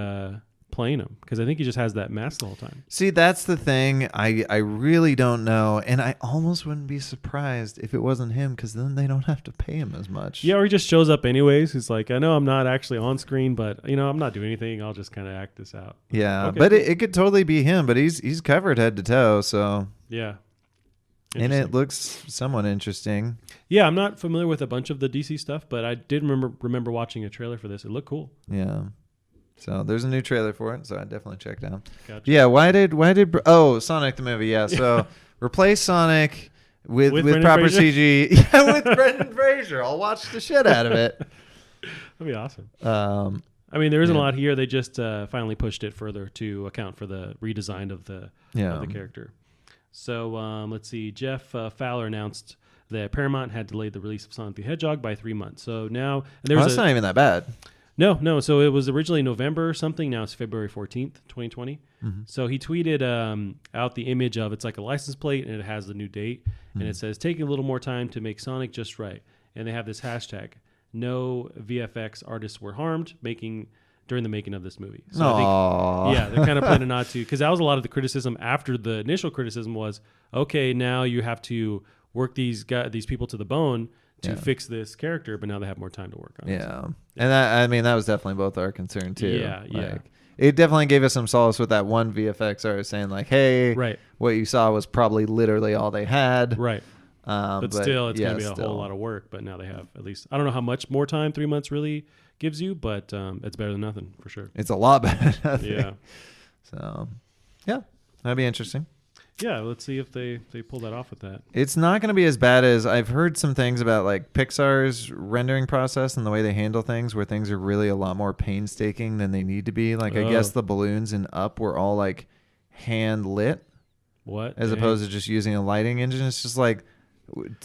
playing him, because I think he just has that mask the whole time. See, that's the thing. I really don't know, and I almost wouldn't be surprised if it wasn't him, because then they don't have to pay him as much. Yeah, or he just shows up anyways. He's like, I know I'm not actually on screen, but I'm not doing anything. I'll just kind of act this out. Yeah, okay. But it could totally be him. But he's covered head to toe, so yeah. And it looks somewhat interesting. Yeah, I'm not familiar with a bunch of the DC stuff, but I did remember watching a trailer for this. It looked cool. Yeah. So there's a new trailer for it, so I definitely checked out. Gotcha. Yeah, why did Sonic the movie? Yeah, so replace Sonic with proper Fraser? CG. Yeah, with Brendan Fraser. I'll watch the shit out of it. That'd be awesome. I mean, there isn't a lot here. They just finally pushed it further to account for the redesign of the character. So let's see. Jeff Fowler announced that Paramount had delayed the release of Sonic the Hedgehog by 3 months. So now that's not even that bad. No. So it was originally November something. Now it's February 14th, 2020. Mm-hmm. So he tweeted out the image of, it's like a license plate, and it has the new date. Mm-hmm. And it says, taking a little more time to make Sonic just right. And they have this hashtag, no VFX artists were harmed during the making of this movie. So I think, they're kind of planning not to, because that was a lot of the criticism after the initial criticism was, okay, now you have to work these people to the bone to fix this character, but now they have more time to work on it. Yeah. And that was definitely both our concern too. Yeah. It definitely gave us some solace with that one VFX artist saying like, hey, what you saw was probably literally all they had. Right. But still, it's going to be a whole lot of work. But now they have at least, I don't know how much more time 3 months really gives you, but it's better than nothing for sure. It's a lot better than nothing. Yeah. So, yeah, that'd be interesting. Yeah, let's see if they pull that off with that. It's not going to be as bad as I've heard some things about like Pixar's rendering process and the way they handle things, where things are really a lot more painstaking than they need to be. Like I guess the balloons in Up were all like hand lit. What? As opposed to just using a lighting engine. It's just like,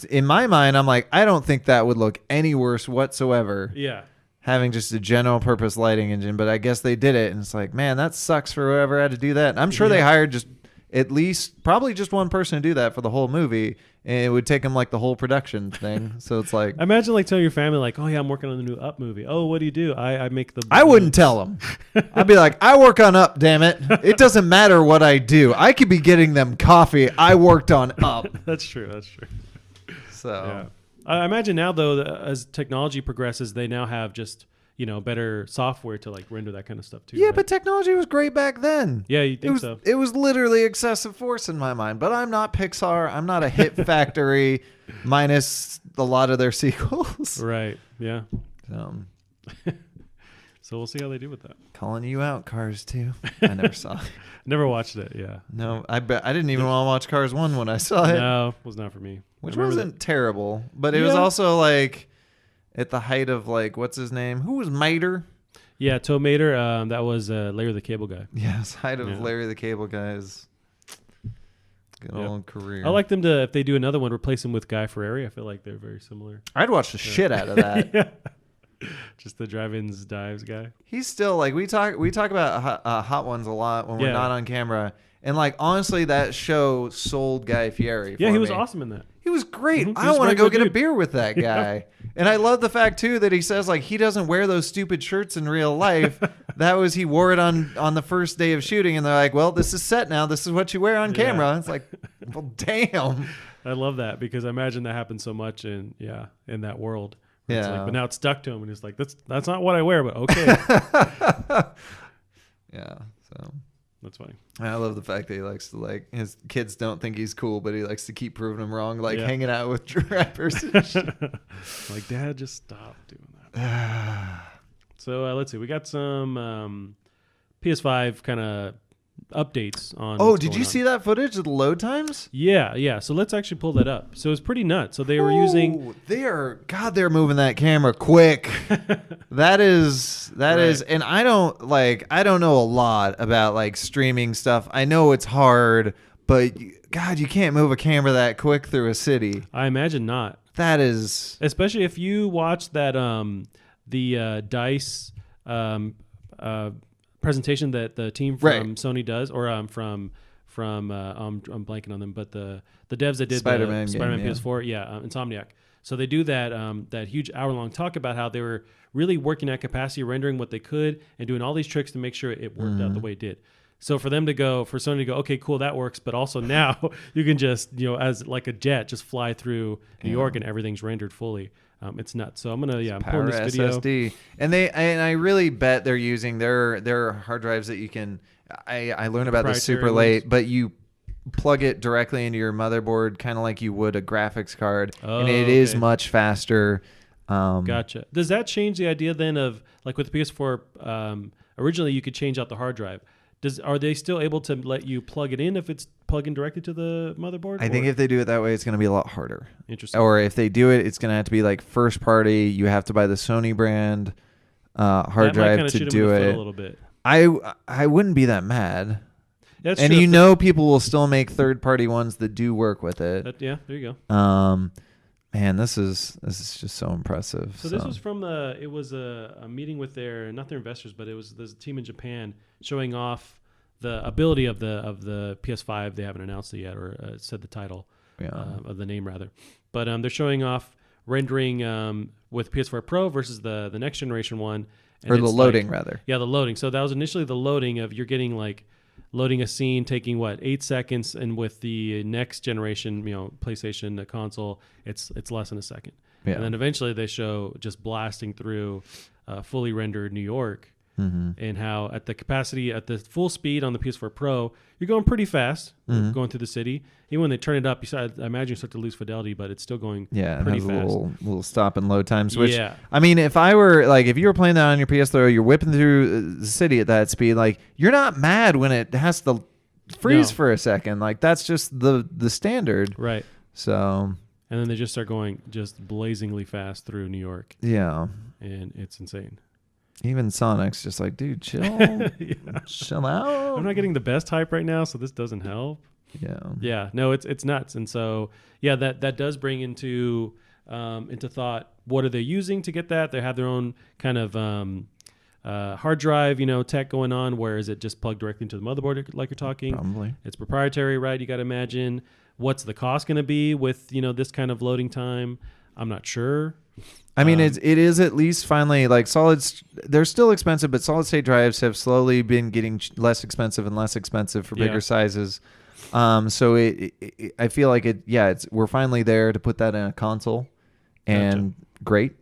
in my mind, I'm like, I don't think that would look any worse whatsoever. Yeah. Having just a general purpose lighting engine, but I guess they did it, and it's like, man, that sucks for whoever had to do that. And I'm sure they hired just at least probably just one person to do that for the whole movie, and it would take them like the whole production thing. So it's like, imagine like telling your family like, oh yeah, I'm working on the new Up movie. Oh, what do you do? I make the. I wouldn't tell them. I'd be like, I work on Up, damn it. It doesn't matter what I do. I could be getting them coffee. I worked on Up. That's true. So yeah. I imagine now though, as technology progresses, they now have just better software to like render that kind of stuff too. Yeah, right? but technology was great back then. Yeah, you think so? It was literally excessive force in my mind. But I'm not Pixar. I'm not a hit factory, minus a lot of their sequels. Right. Yeah. So we'll see how they do with that. Calling you out, Cars 2. I never saw it. Never watched it. Yeah. No, I didn't even want to watch Cars 1 when I saw it. No, it was not for me. Which wasn't terrible, but it was also like at the height of like, what's his name? Who was Mater? Yeah, Tow Mater. That was Larry the Cable Guy. Yes, height of Larry the Cable Guy's good old career. I like them to, if they do another one, replace him with Guy Fieri. I feel like they're very similar. I'd watch the shit out of that. Yeah. Just the drive-ins dives guy. He's still like, we talk about Hot Ones a lot when we're not on camera, and like honestly, that show sold Guy Fieri. Yeah, he was awesome in that. He was great. Mm-hmm. I want to go get a beer with that guy. And I love the fact too that he says like he doesn't wear those stupid shirts in real life. He wore it on the first day of shooting, and they're like, well, this is set now. This is what you wear on camera. It's like, well, damn. I love that, because I imagine that happens so much in that world. Yeah. Like, but now it's stuck to him, and he's like, that's not what I wear, but okay. Yeah. So that's funny. I love the fact that he likes to like, his kids don't think he's cool, but he likes to keep proving them wrong, like hanging out with rappers and shit. Like, Dad, just stop doing that. So let's see. We got some PS5 kind of updates on. Oh, did you see that footage of the load times? Yeah. So let's actually pull that up. So it's pretty nuts. So they were using. They're moving that camera quick. that is, and I don't know a lot about like streaming stuff. I know it's hard, but God, you can't move a camera that quick through a city. I imagine not. That is, especially if you watch that the DICE presentation that the team from Sony does, or from I'm blanking on them, but the devs that did Spider-Man PS4, Insomniac. So they do that that huge hour-long talk about how they were really working at capacity, rendering what they could, and doing all these tricks to make sure it worked out the way it did. So for Sony to go, okay, cool, that works, but also now you can just, as like a jet, just fly through New York and everything's rendered fully. It's nuts. So I'm gonna, I'm pulling this video. SSD, and I really bet they're using their hard drives that you can. I learned about this super late, but you plug it directly into your motherboard, kind of like you would a graphics card, and it is much faster. Gotcha. Does that change the idea then of like with the PS4? Originally, you could change out the hard drive. Are they still able to let you plug it in if it's plugging directly to the motherboard? I think if they do it that way, it's going to be a lot harder. Interesting. Or if they do it, it's going to have to be like first party. You have to buy the Sony brand hard drive to do it. A little bit. I wouldn't be that mad. That's and true. People will still make third party ones that do work with it. Yeah, there you go. Man, this is just so impressive. So this was from it was a meeting with not their investors, but there's a team in Japan showing off the ability of the PS5. They haven't announced it yet or said the title of the name rather, but they're showing off rendering with PS4 Pro versus the next generation one, or the loading rather. Yeah, the loading. So that was initially the loading of you're getting like loading a scene taking 8 seconds, and with the next generation, PlayStation, the console, it's less than a second. Yeah. And then eventually they show just blasting through fully rendered New York, and how at the full speed on the PS4 Pro, you're going pretty fast going through the city. Even when they turn it up, I imagine you start to lose fidelity, but it's still going pretty fast. A little stop and load times. Which, I mean, if you were playing that on your PS3, you're whipping through the city at that speed, you're not mad when it has to freeze for a second. That's just the standard. Right. So... And then they just start going just blazingly fast through New York. Yeah. And it's insane. Even Sonic's just like, dude, chill. Chill out. I'm not getting the best hype right now, so this doesn't help. Yeah. Yeah. No, it's nuts. And so, that does bring into thought, what are they using to get that? They have their own kind of hard drive, tech going on. Where is it just plugged directly into the motherboard like you're talking? Probably. It's proprietary, right? You got to imagine. What's the cost going to be with, this kind of loading time? I'm not sure. I mean, it is at least finally they're still expensive, but solid state drives have slowly been getting less expensive and less expensive for bigger sizes. So I feel like we're finally there to put that in a console, and great.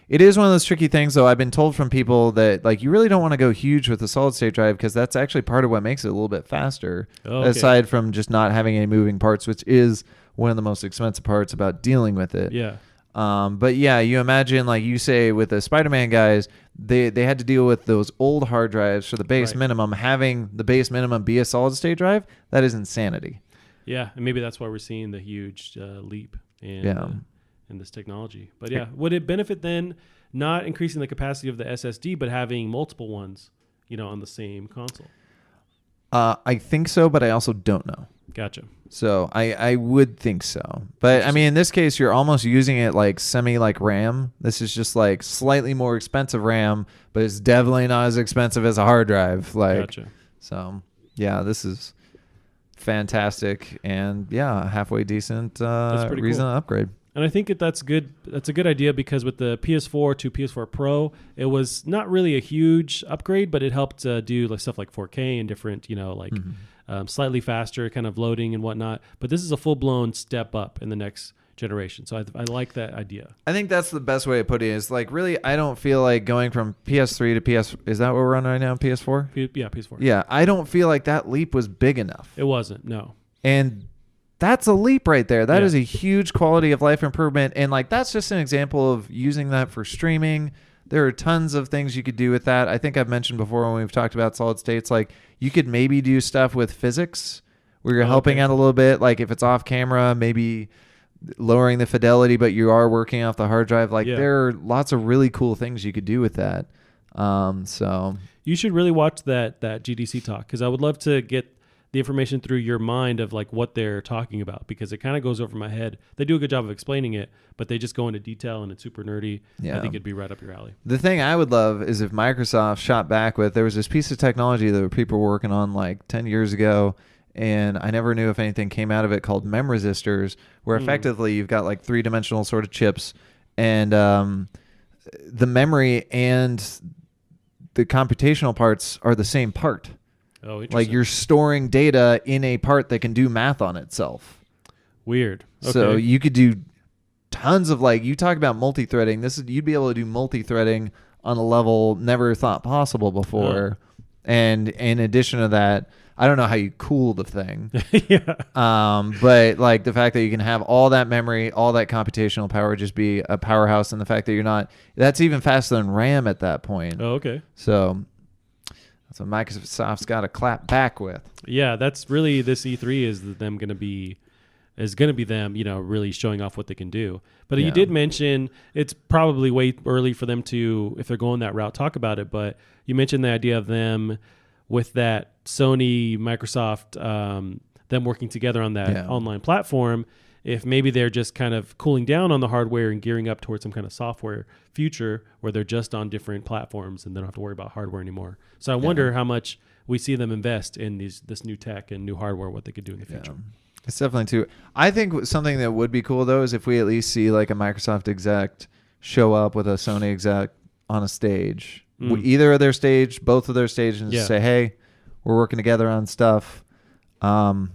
It is one of those tricky things, though. I've been told from people that you really don't want to go huge with the solid state drive, because that's actually part of what makes it a little bit faster, aside from just not having any moving parts, which is one of the most expensive parts about dealing with it. Yeah. But you imagine, like you say, with the Spider-Man guys, they had to deal with those old hard drives for the base minimum. Having the base minimum be a solid state drive, that is insanity. Yeah, and maybe that's why we're seeing the huge leap in this technology. But would it benefit then not increasing the capacity of the SSD, but having multiple ones, on the same console? I think so, but I also don't know. Gotcha. So I would think so. But I mean, in this case, you're almost using it like RAM. This is just slightly more expensive RAM, but it's definitely not as expensive as a hard drive. Gotcha. So this is fantastic, and halfway decent reason to upgrade. And I think that's good. That's a good idea, because with the PS4 to PS4 Pro, it was not really a huge upgrade, but it helped do stuff like 4K and different, slightly faster kind of loading and whatnot. But this is a full-blown step up in the next generation. So I like that idea. I think that's the best way to put it. Is really, I don't feel like going from PS3 to PS. Is that what we're on right now? PS4. PS4. Yeah, I don't feel like that leap was big enough. It wasn't. No. And that's a leap right there. That is a huge quality of life improvement. And that's just an example of using that for streaming. There are tons of things you could do with that. I think I've mentioned before when we've talked about solid states, you could maybe do stuff with physics where you're helping out a little bit. If it's off camera, maybe lowering the fidelity, but you are working off the hard drive. There are lots of really cool things you could do with that. So you should really watch that GDC talk, because I would love to get the information through your mind of what they're talking about, because it kind of goes over my head. They do a good job of explaining it, but they just go into detail and it's super nerdy. I think it'd be right up your alley. The thing I would love is if Microsoft shot back with, there was this piece of technology that people were working on 10 years ago, and I never knew if anything came out of it called mem resistors, where effectively you've got like 3-dimensional sort of chips, and the memory and the computational parts are the same part. Oh, interesting. Like you're storing data in a part that can do math on itself. Weird. Okay. So you could do tons of, like, you talk about multi-threading. You'd be able to do multi-threading on a level never thought possible before. Oh. And in addition to that, I don't know how you cool the thing. Yeah. But like the fact that you can have all that memory, all that computational power just be a powerhouse, and the fact that that's even faster than RAM at that point. Oh, okay. So that's what Microsoft's got to clap back with. Yeah, that's really, this E3 is going to be them, really showing off what they can do. But you did mention it's probably way early for them to, if they're going that route, talk about it. But you mentioned the idea of them with that Sony, Microsoft, them working together on that online platform. If maybe they're just kind of cooling down on the hardware and gearing up towards some kind of software future where they're just on different platforms and they don't have to worry about hardware anymore. So I wonder how much we see them invest in this new tech and new hardware, what they could do in the future. It's definitely too. I think something that would be cool though is if we at least see like a Microsoft exec show up with a Sony exec on a stage, either of their stage, both of their stages, and just say, "Hey, we're working together on stuff. Everyone's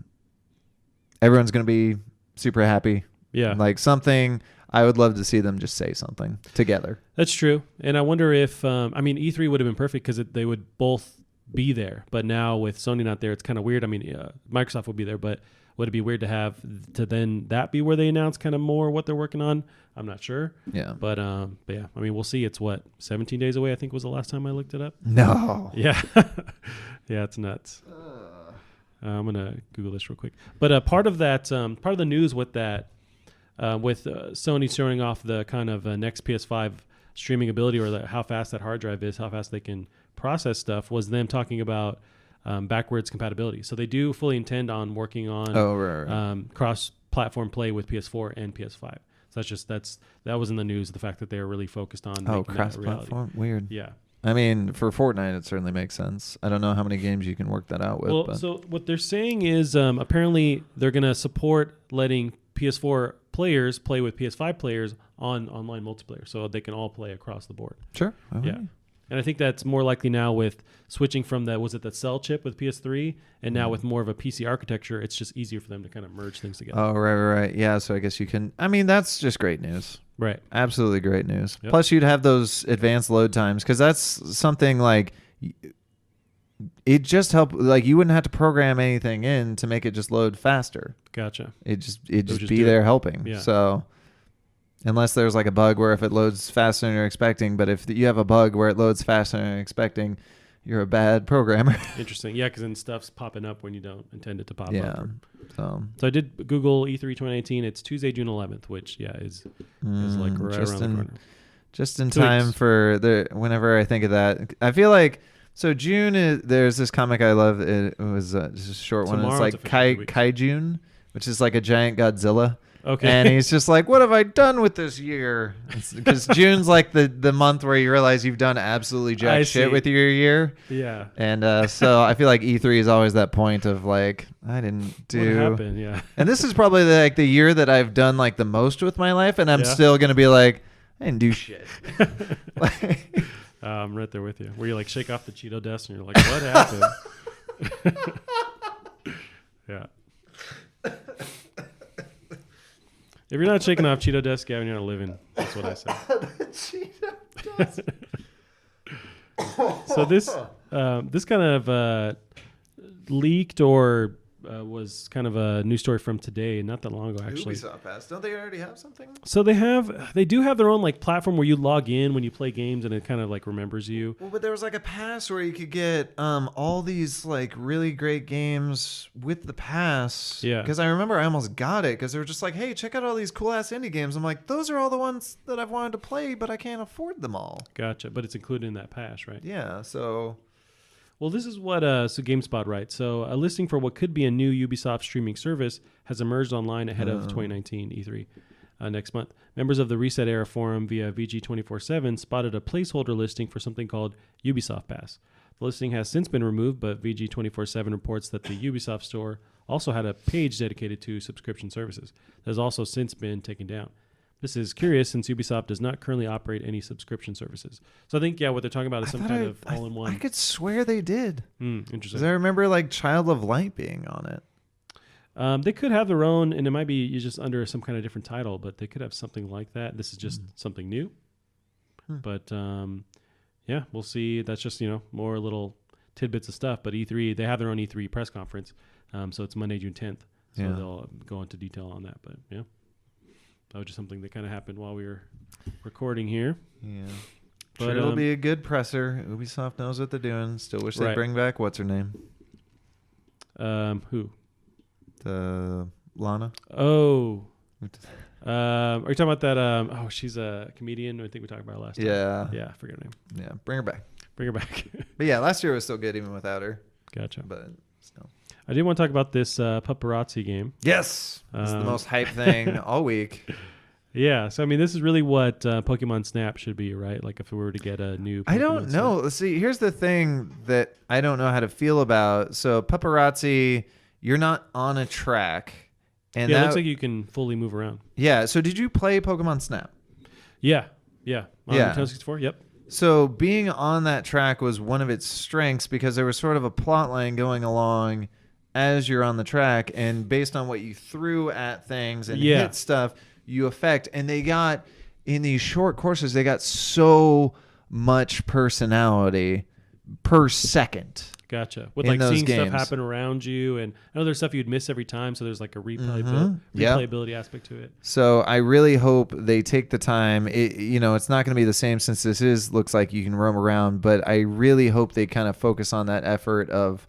gonna be super happy." Yeah, like something. I would love to see them just say something together. That's true, and I wonder if E3 would have been perfect because they would both be there. But now with Sony not there, it's kind of weird. Microsoft would be there, but would it be weird to have then that be where they announce kind of more what they're working on? I'm not sure. Yeah. But yeah, we'll see. It's 17 days away, I think was the last time I looked it up. No. Yeah. Yeah, it's nuts. I'm going to Google this real quick. But part of that, part of the news with that, with Sony showing off the kind of next PS5 streaming ability, or how fast that hard drive is, how fast they can process stuff, was them talking about backwards compatibility. So they do fully intend on working on cross-platform play with PS4 and PS5. So that was in the news. The fact that they are really focused on making cross-platform, weird. Yeah. For Fortnite, it certainly makes sense. I don't know how many games you can work that out with. Well, so what they're saying is apparently they're going to support letting PS4 players play with PS5 players on online multiplayer, so they can all play across the board. Sure. Yeah. And I think that's more likely now with switching from the cell chip with PS3, and now with more of a PC architecture, it's just easier for them to kind of merge things together. Oh, right. Yeah, so I guess you can... that's just great news. Right. Absolutely great news. Yep. Plus, you'd have those advanced load times, because that's something like... It just helped... Like, you wouldn't have to program anything in to make it just load faster. Gotcha. It'd just be there helping. Yeah. So... Unless there's like a bug where if it loads faster than you're expecting, but if you have a bug where it loads faster than you're expecting, you're a bad programmer. Interesting. Yeah, because then stuff's popping up when you don't intend it to pop up. Yeah. So I did Google E3 2019. It's Tuesday, June 11th, which is like right around the corner. Just in time for whenever I think of that. I feel like, so June, there's this comic I love. It was just a short one. It's like Kaijun, which is like a giant Godzilla. Okay. And he's just like, what have I done with this year? Because June's like the month where you realize you've done absolutely jack shit with your year. Yeah. And so I feel like E3 is always that point of like, I didn't do. What happened? Yeah. And this is probably like the year that I've done like the most with my life, and I'm still going to be like, I didn't do shit. I'm right there with you. Where you like shake off the Cheeto dust and you're like, what happened? Yeah. If you're not shaking off Cheeto dust, Gavin, you're not living. That's what I say. Cheeto dust. So this kind of leaked or was kind of a news story from today, not that long ago, actually. Ubisoft Pass. Don't they already have something? So they do have their own like platform where you log in when you play games and it kind of like remembers you. Well, but there was like a pass where you could get all these like really great games with the pass. Yeah. Because I remember I almost got it because they were just like, hey, check out all these cool ass indie games. I'm like, those are all the ones that I've wanted to play, but I can't afford them all. Gotcha. But it's included in that pass, right? Yeah. So. Well, this is what GameSpot writes. So a listing for what could be a new Ubisoft streaming service has emerged online ahead of 2019 E3 next month. Members of the Reset Era forum via VG247 spotted a placeholder listing for something called Ubisoft Pass. The listing has since been removed, but VG247 reports that the Ubisoft store also had a page dedicated to subscription services that has also since been taken down. This is curious since Ubisoft does not currently operate any subscription services. So I think, what they're talking about is some kind of all-in-one. I could swear they did. Interesting. Because I remember like Child of Light being on it. They could have their own, and it might be just under some kind of different title, but they could have something like that. This is just something new. But we'll see. That's just, more little tidbits of stuff. But E3, they have their own E3 press conference. So it's Monday, June 10th. So they'll go into detail on that. But that was just something that kind of happened while we were recording here. Yeah. But Sure, it'll be a good presser. Ubisoft knows what they're doing. Still wish they'd bring back, what's her name? Who? The Lana. Oh. Are you talking about that? She's a comedian. I think we talked about her last time. Yeah. Yeah, I forget her name. Yeah, bring her back. Bring her back. But yeah, last year was still good even without her. Gotcha. But still. I did want to talk about this paparazzi game. Yes. It's the most hype thing all week. Yeah. So, this is really what Pokemon Snap should be, right? Like if we were to get a new Pokemon I don't know. Snap. Let's see. Here's the thing that I don't know how to feel about. So paparazzi, you're not on a track. And it looks like you can fully move around. Yeah. So did you play Pokemon Snap? Yeah. On Nintendo 64. Yep. So being on that track was one of its strengths because there was sort of a plot line going along as you're on the track, and based on what you threw at things and hit stuff, you affect. And they got, in these short courses, they got so much personality per second. Gotcha. With in those seeing games. stuff happen around you, and I know there's stuff you'd miss every time, so there's like a replayability aspect to it. So I really hope they take the time. It's not going to be the same since this looks like you can roam around, but I really hope they kind of focus on that effort of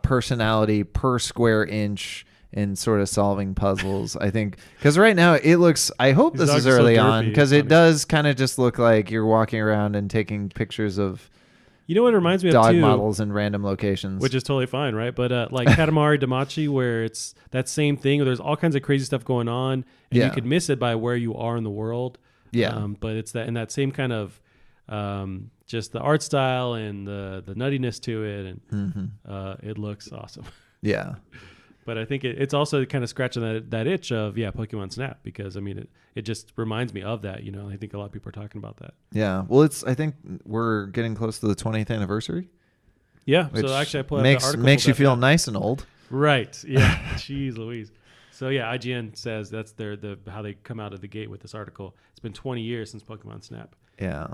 personality per square inch in sort of solving puzzles. I think because right now it looks, I hope this is early on, because it does kind of just look like you're walking around and taking pictures of what it reminds me of dog too, models in random locations, which is totally fine, right? But like Katamari Damacy, where it's that same thing where there's all kinds of crazy stuff going on, and you could miss it by where you are in the world. But it's that same kind of just the art style and the nuttiness to it, and it looks awesome. Yeah. But I think it's also kind of scratching that itch of Pokemon Snap, because it just reminds me of that. I think a lot of people are talking about that. Yeah, well, I think we're getting close to the 20th anniversary. Yeah, so actually I pulled makes up the article. Makes you feel nice and old, right? Yeah, jeez Louise. So IGN says that's their how they come out of the gate with this article. It's been 20 years since Pokemon Snap. Yeah.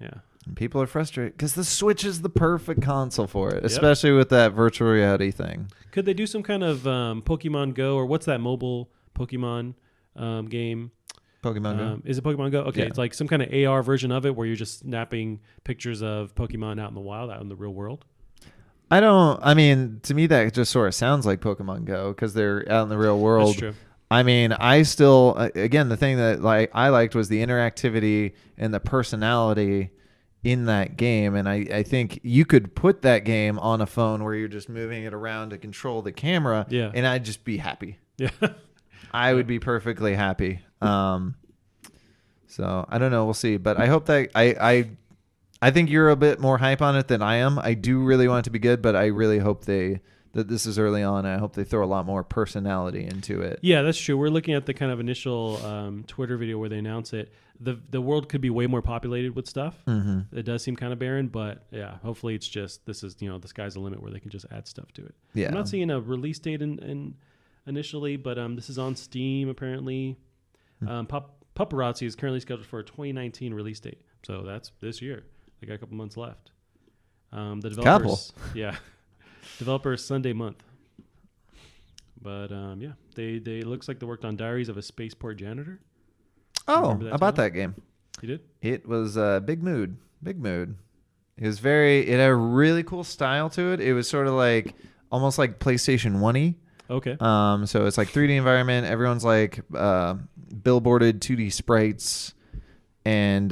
Yeah. And people are frustrated because the Switch is the perfect console for it, especially with that virtual reality thing. Could they do some kind of Pokemon Go, or what's that mobile Pokemon game? Pokemon Go? Is it Pokemon Go? Okay, It's like some kind of AR version of it where you're just snapping pictures of Pokemon out in the wild, out in the real world. To me, that just sort of sounds like Pokemon Go because they're out in the real world. That's true. I still, again, the thing that I liked was the interactivity and the personality in that game. And I think you could put that game on a phone where you're just moving it around to control the camera. Yeah. And I'd just be happy. Yeah. I would be perfectly happy. So I don't know. We'll see. But I hope that I think you're a bit more hype on it than I am. I do really want it to be good, but I really hope that this is early on. I hope they throw a lot more personality into it. Yeah, that's true. We're looking at the kind of initial Twitter video where they announce it. The world could be way more populated with stuff. Mm-hmm. It does seem kind of barren, but yeah, hopefully it's just this is the sky's the limit where they can just add stuff to it. Yeah, I'm not seeing a release date in initially, but this is on Steam apparently. Paparazzi is currently scheduled for a 2019 release date, so that's this year. They got a couple months left. The developers, developers Sunday month. But they looks like they worked on Diaries of a Spaceport Janitor. Oh, I bought that game. You did? It was Big Mood. It was it had a really cool style to it. It was sort of like almost like PlayStation 1-y. Okay. So it's like 3D environment. Everyone's like billboarded 2D sprites, and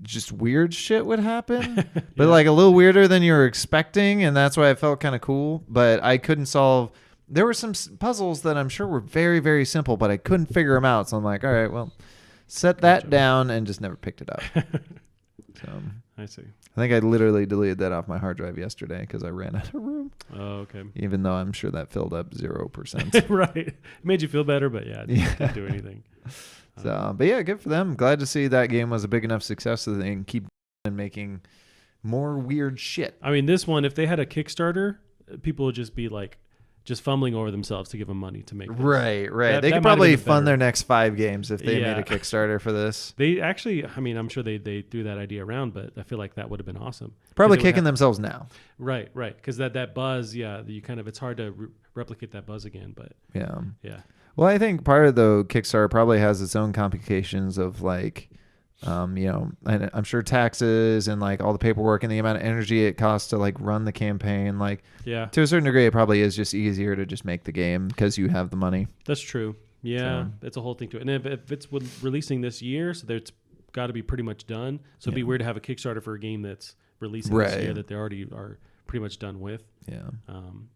just weird shit would happen, but like a little weirder than you were expecting, and that's why it felt kind of cool. But I couldn't solve. There were some puzzles that I'm sure were very, very simple, but I couldn't figure them out. So I'm like, all right, well, set that down, and just never picked it up. So I see. I think I literally deleted that off my hard drive yesterday because I ran out of room. Oh, okay. Even though I'm sure that filled up 0%. Right. It made you feel better, but yeah, it didn't do anything. So, but yeah, good for them. Glad to see that game was a big enough success that they can keep and making more weird shit. I mean, this one, if they had a Kickstarter, people would just be like, just fumbling over themselves to give them money to make this. Right. They Could probably fund their next 5 games if they made a Kickstarter for this. They actually, I mean, I'm sure they threw that idea around, but I feel like that would have been awesome. Probably kicking themselves now. Right. Because that buzz, you kind of, it's hard to replicate that buzz again, but yeah. Well, I think part of the Kickstarter probably has its own complications of like, and I'm sure taxes and like all the paperwork and the amount of energy it costs to like run the campaign. Like, to a certain degree, it probably is just easier to just make the game because you have the money. That's true. Yeah, it's a whole thing to it. And if it's releasing this year, so it's got to be pretty much done. So it'd be weird to have a Kickstarter for a game that's releasing this year that they already are pretty much done with. Yeah.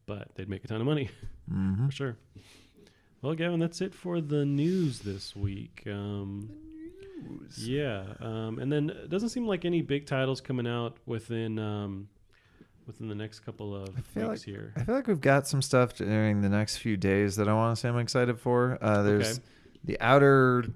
But they'd make a ton of money for sure. Well, Gavin, that's it for the news this week. Yeah, and then it doesn't seem like any big titles coming out within the next couple of weeks here. I feel like we've got some stuff during the next few days that I want to say I'm excited for. There's the Outer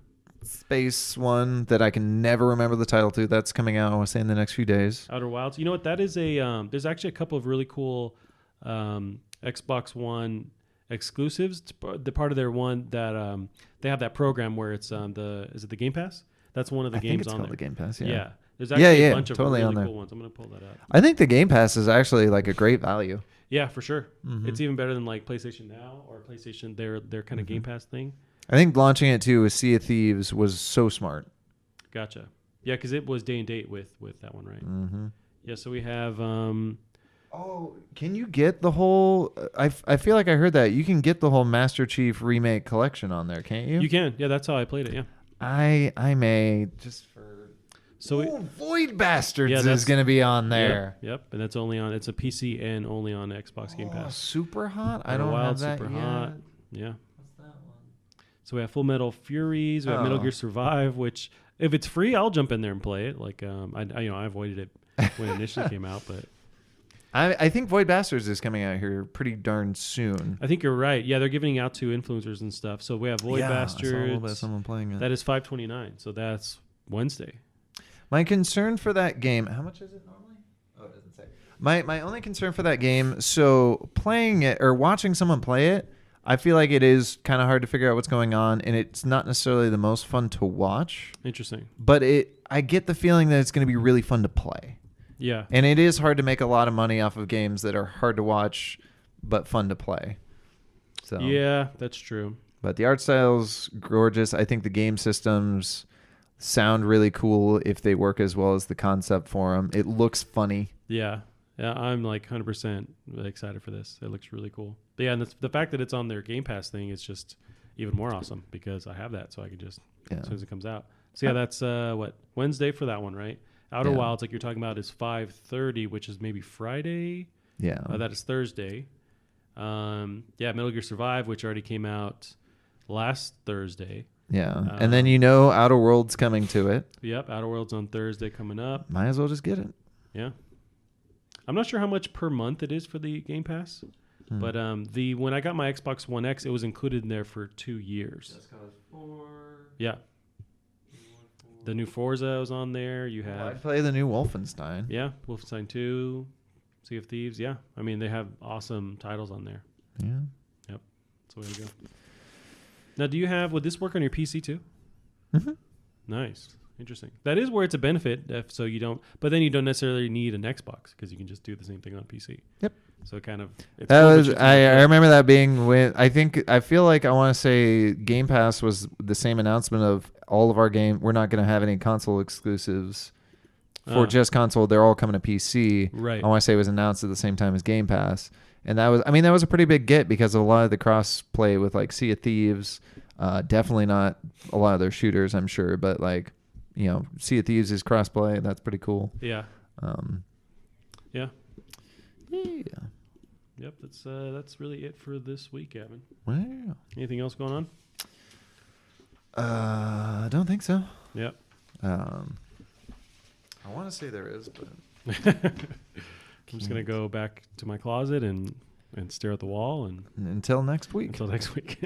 Space one that I can never remember the title to. That's coming out, I want to say, in the next few days. Outer Wilds. You know what? That is there's actually a couple of really cool Xbox One exclusives. The part of their one that they have that program where it's is it the Game Pass? That's one of the games on there. The Game Pass, yeah. There's actually a bunch of really on there. cool ones. I'm going to pull that up. I think the Game Pass is actually like a great value. Yeah, for sure. It's even better than like PlayStation Now or PlayStation, their kind of Game Pass thing. I think launching it too with Sea of Thieves was so smart. Gotcha. Yeah, because it was day and date with that one, right? Mm-hmm. Yeah, so we have... Oh, can you get the whole... I feel like I heard that. You can get the whole Master Chief Remake collection on there, can't you? You can. Yeah, that's how I played it, yeah. I may just for... So Void Bastards is going to be on there. Yep, and that's only on... It's a PC and only on Xbox Game Pass. Super hot? I don't have that super yet. Hot. Yeah. What's that one? So we have Full Metal Furies. We have Metal Gear Survive, which if it's free, I'll jump in there and play it. Like I avoided it when it initially came out, but... I think Void Bastards is coming out here pretty darn soon. I think you're right. Yeah, they're giving it out to influencers and stuff. So we have Void Bastards. I saw a little bit of someone playing it. That is $5.29. So that's Wednesday. My concern for that game, how much is it normally? Oh, it doesn't say. My only concern for that game, so playing it or watching someone play it, I feel like it is kind of hard to figure out what's going on, and it's not necessarily the most fun to watch. Interesting. But I get the feeling that it's going to be really fun to play. Yeah. And it is hard to make a lot of money off of games that are hard to watch but fun to play. So yeah, that's true. But the art style's gorgeous. I think the game systems sound really cool if they work as well as the concept for them. It looks funny. Yeah. Yeah, I'm like 100% excited for this. It looks really cool. But yeah, and the fact that it's on their Game Pass thing is just even more awesome because I have that, so I can just as soon as it comes out. So yeah, that's Wednesday for that one, right? Outer Wilds, like you're talking about, is 5:30, which is maybe Friday. Yeah. That is Thursday. Metal Gear Survive, which already came out last Thursday. Yeah. And then Outer Worlds coming to it. Yep, Outer Worlds on Thursday coming up. Might as well just get it. Yeah. I'm not sure how much per month it is for the Game Pass. But when I got my Xbox One X, it was included in there for 2 years. That's kind of 4. Yeah. The new Forza was on there. You have... I'd play the new Wolfenstein. Yeah, Wolfenstein 2, Sea of Thieves. Yeah, I mean, they have awesome titles on there. Yeah. Yep. That's the way to go. Now, would this work on your PC too? Mm-hmm. Nice. Interesting. That is where it's a benefit, but then you don't necessarily need an Xbox because you can just do the same thing on PC. Yep. So it kind of... I remember that being with... I feel like I want to say Game Pass was the same announcement of all of our game. We're not going to have any console exclusives for just console. They're all coming to PC. Right. I want to say it was announced at the same time as Game Pass. And that was a pretty big get because of a lot of the cross play with like Sea of Thieves. Definitely not a lot of their shooters, I'm sure. But like, Sea of Thieves is cross play. That's pretty cool. Yeah. Yeah. Yeah. Yep, that's really it for this week, Gavin. Wow. Anything else going on? I don't think so. Yep. I'll I want to say there is, but I'm just gonna go back to my closet and stare at the wall and until next week. Until next week.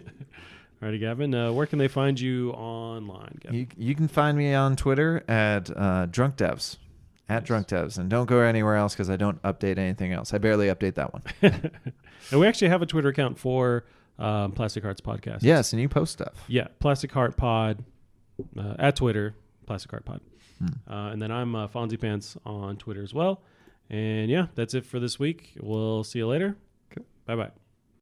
Alrighty, Gavin. Where can they find you online, Gavin? You can find me on Twitter at Drunk Devs. At Drunk Devs. And don't go anywhere else because I don't update anything else. I barely update that one. And we actually have a Twitter account for Plastic Hearts Podcast. Yes, and you post stuff. Yeah, Plastic Heart Pod at Twitter, Plastic Heart Pod. And then I'm Fonzie Pants on Twitter as well. And yeah, that's it for this week. We'll see you later. Okay. Bye-bye.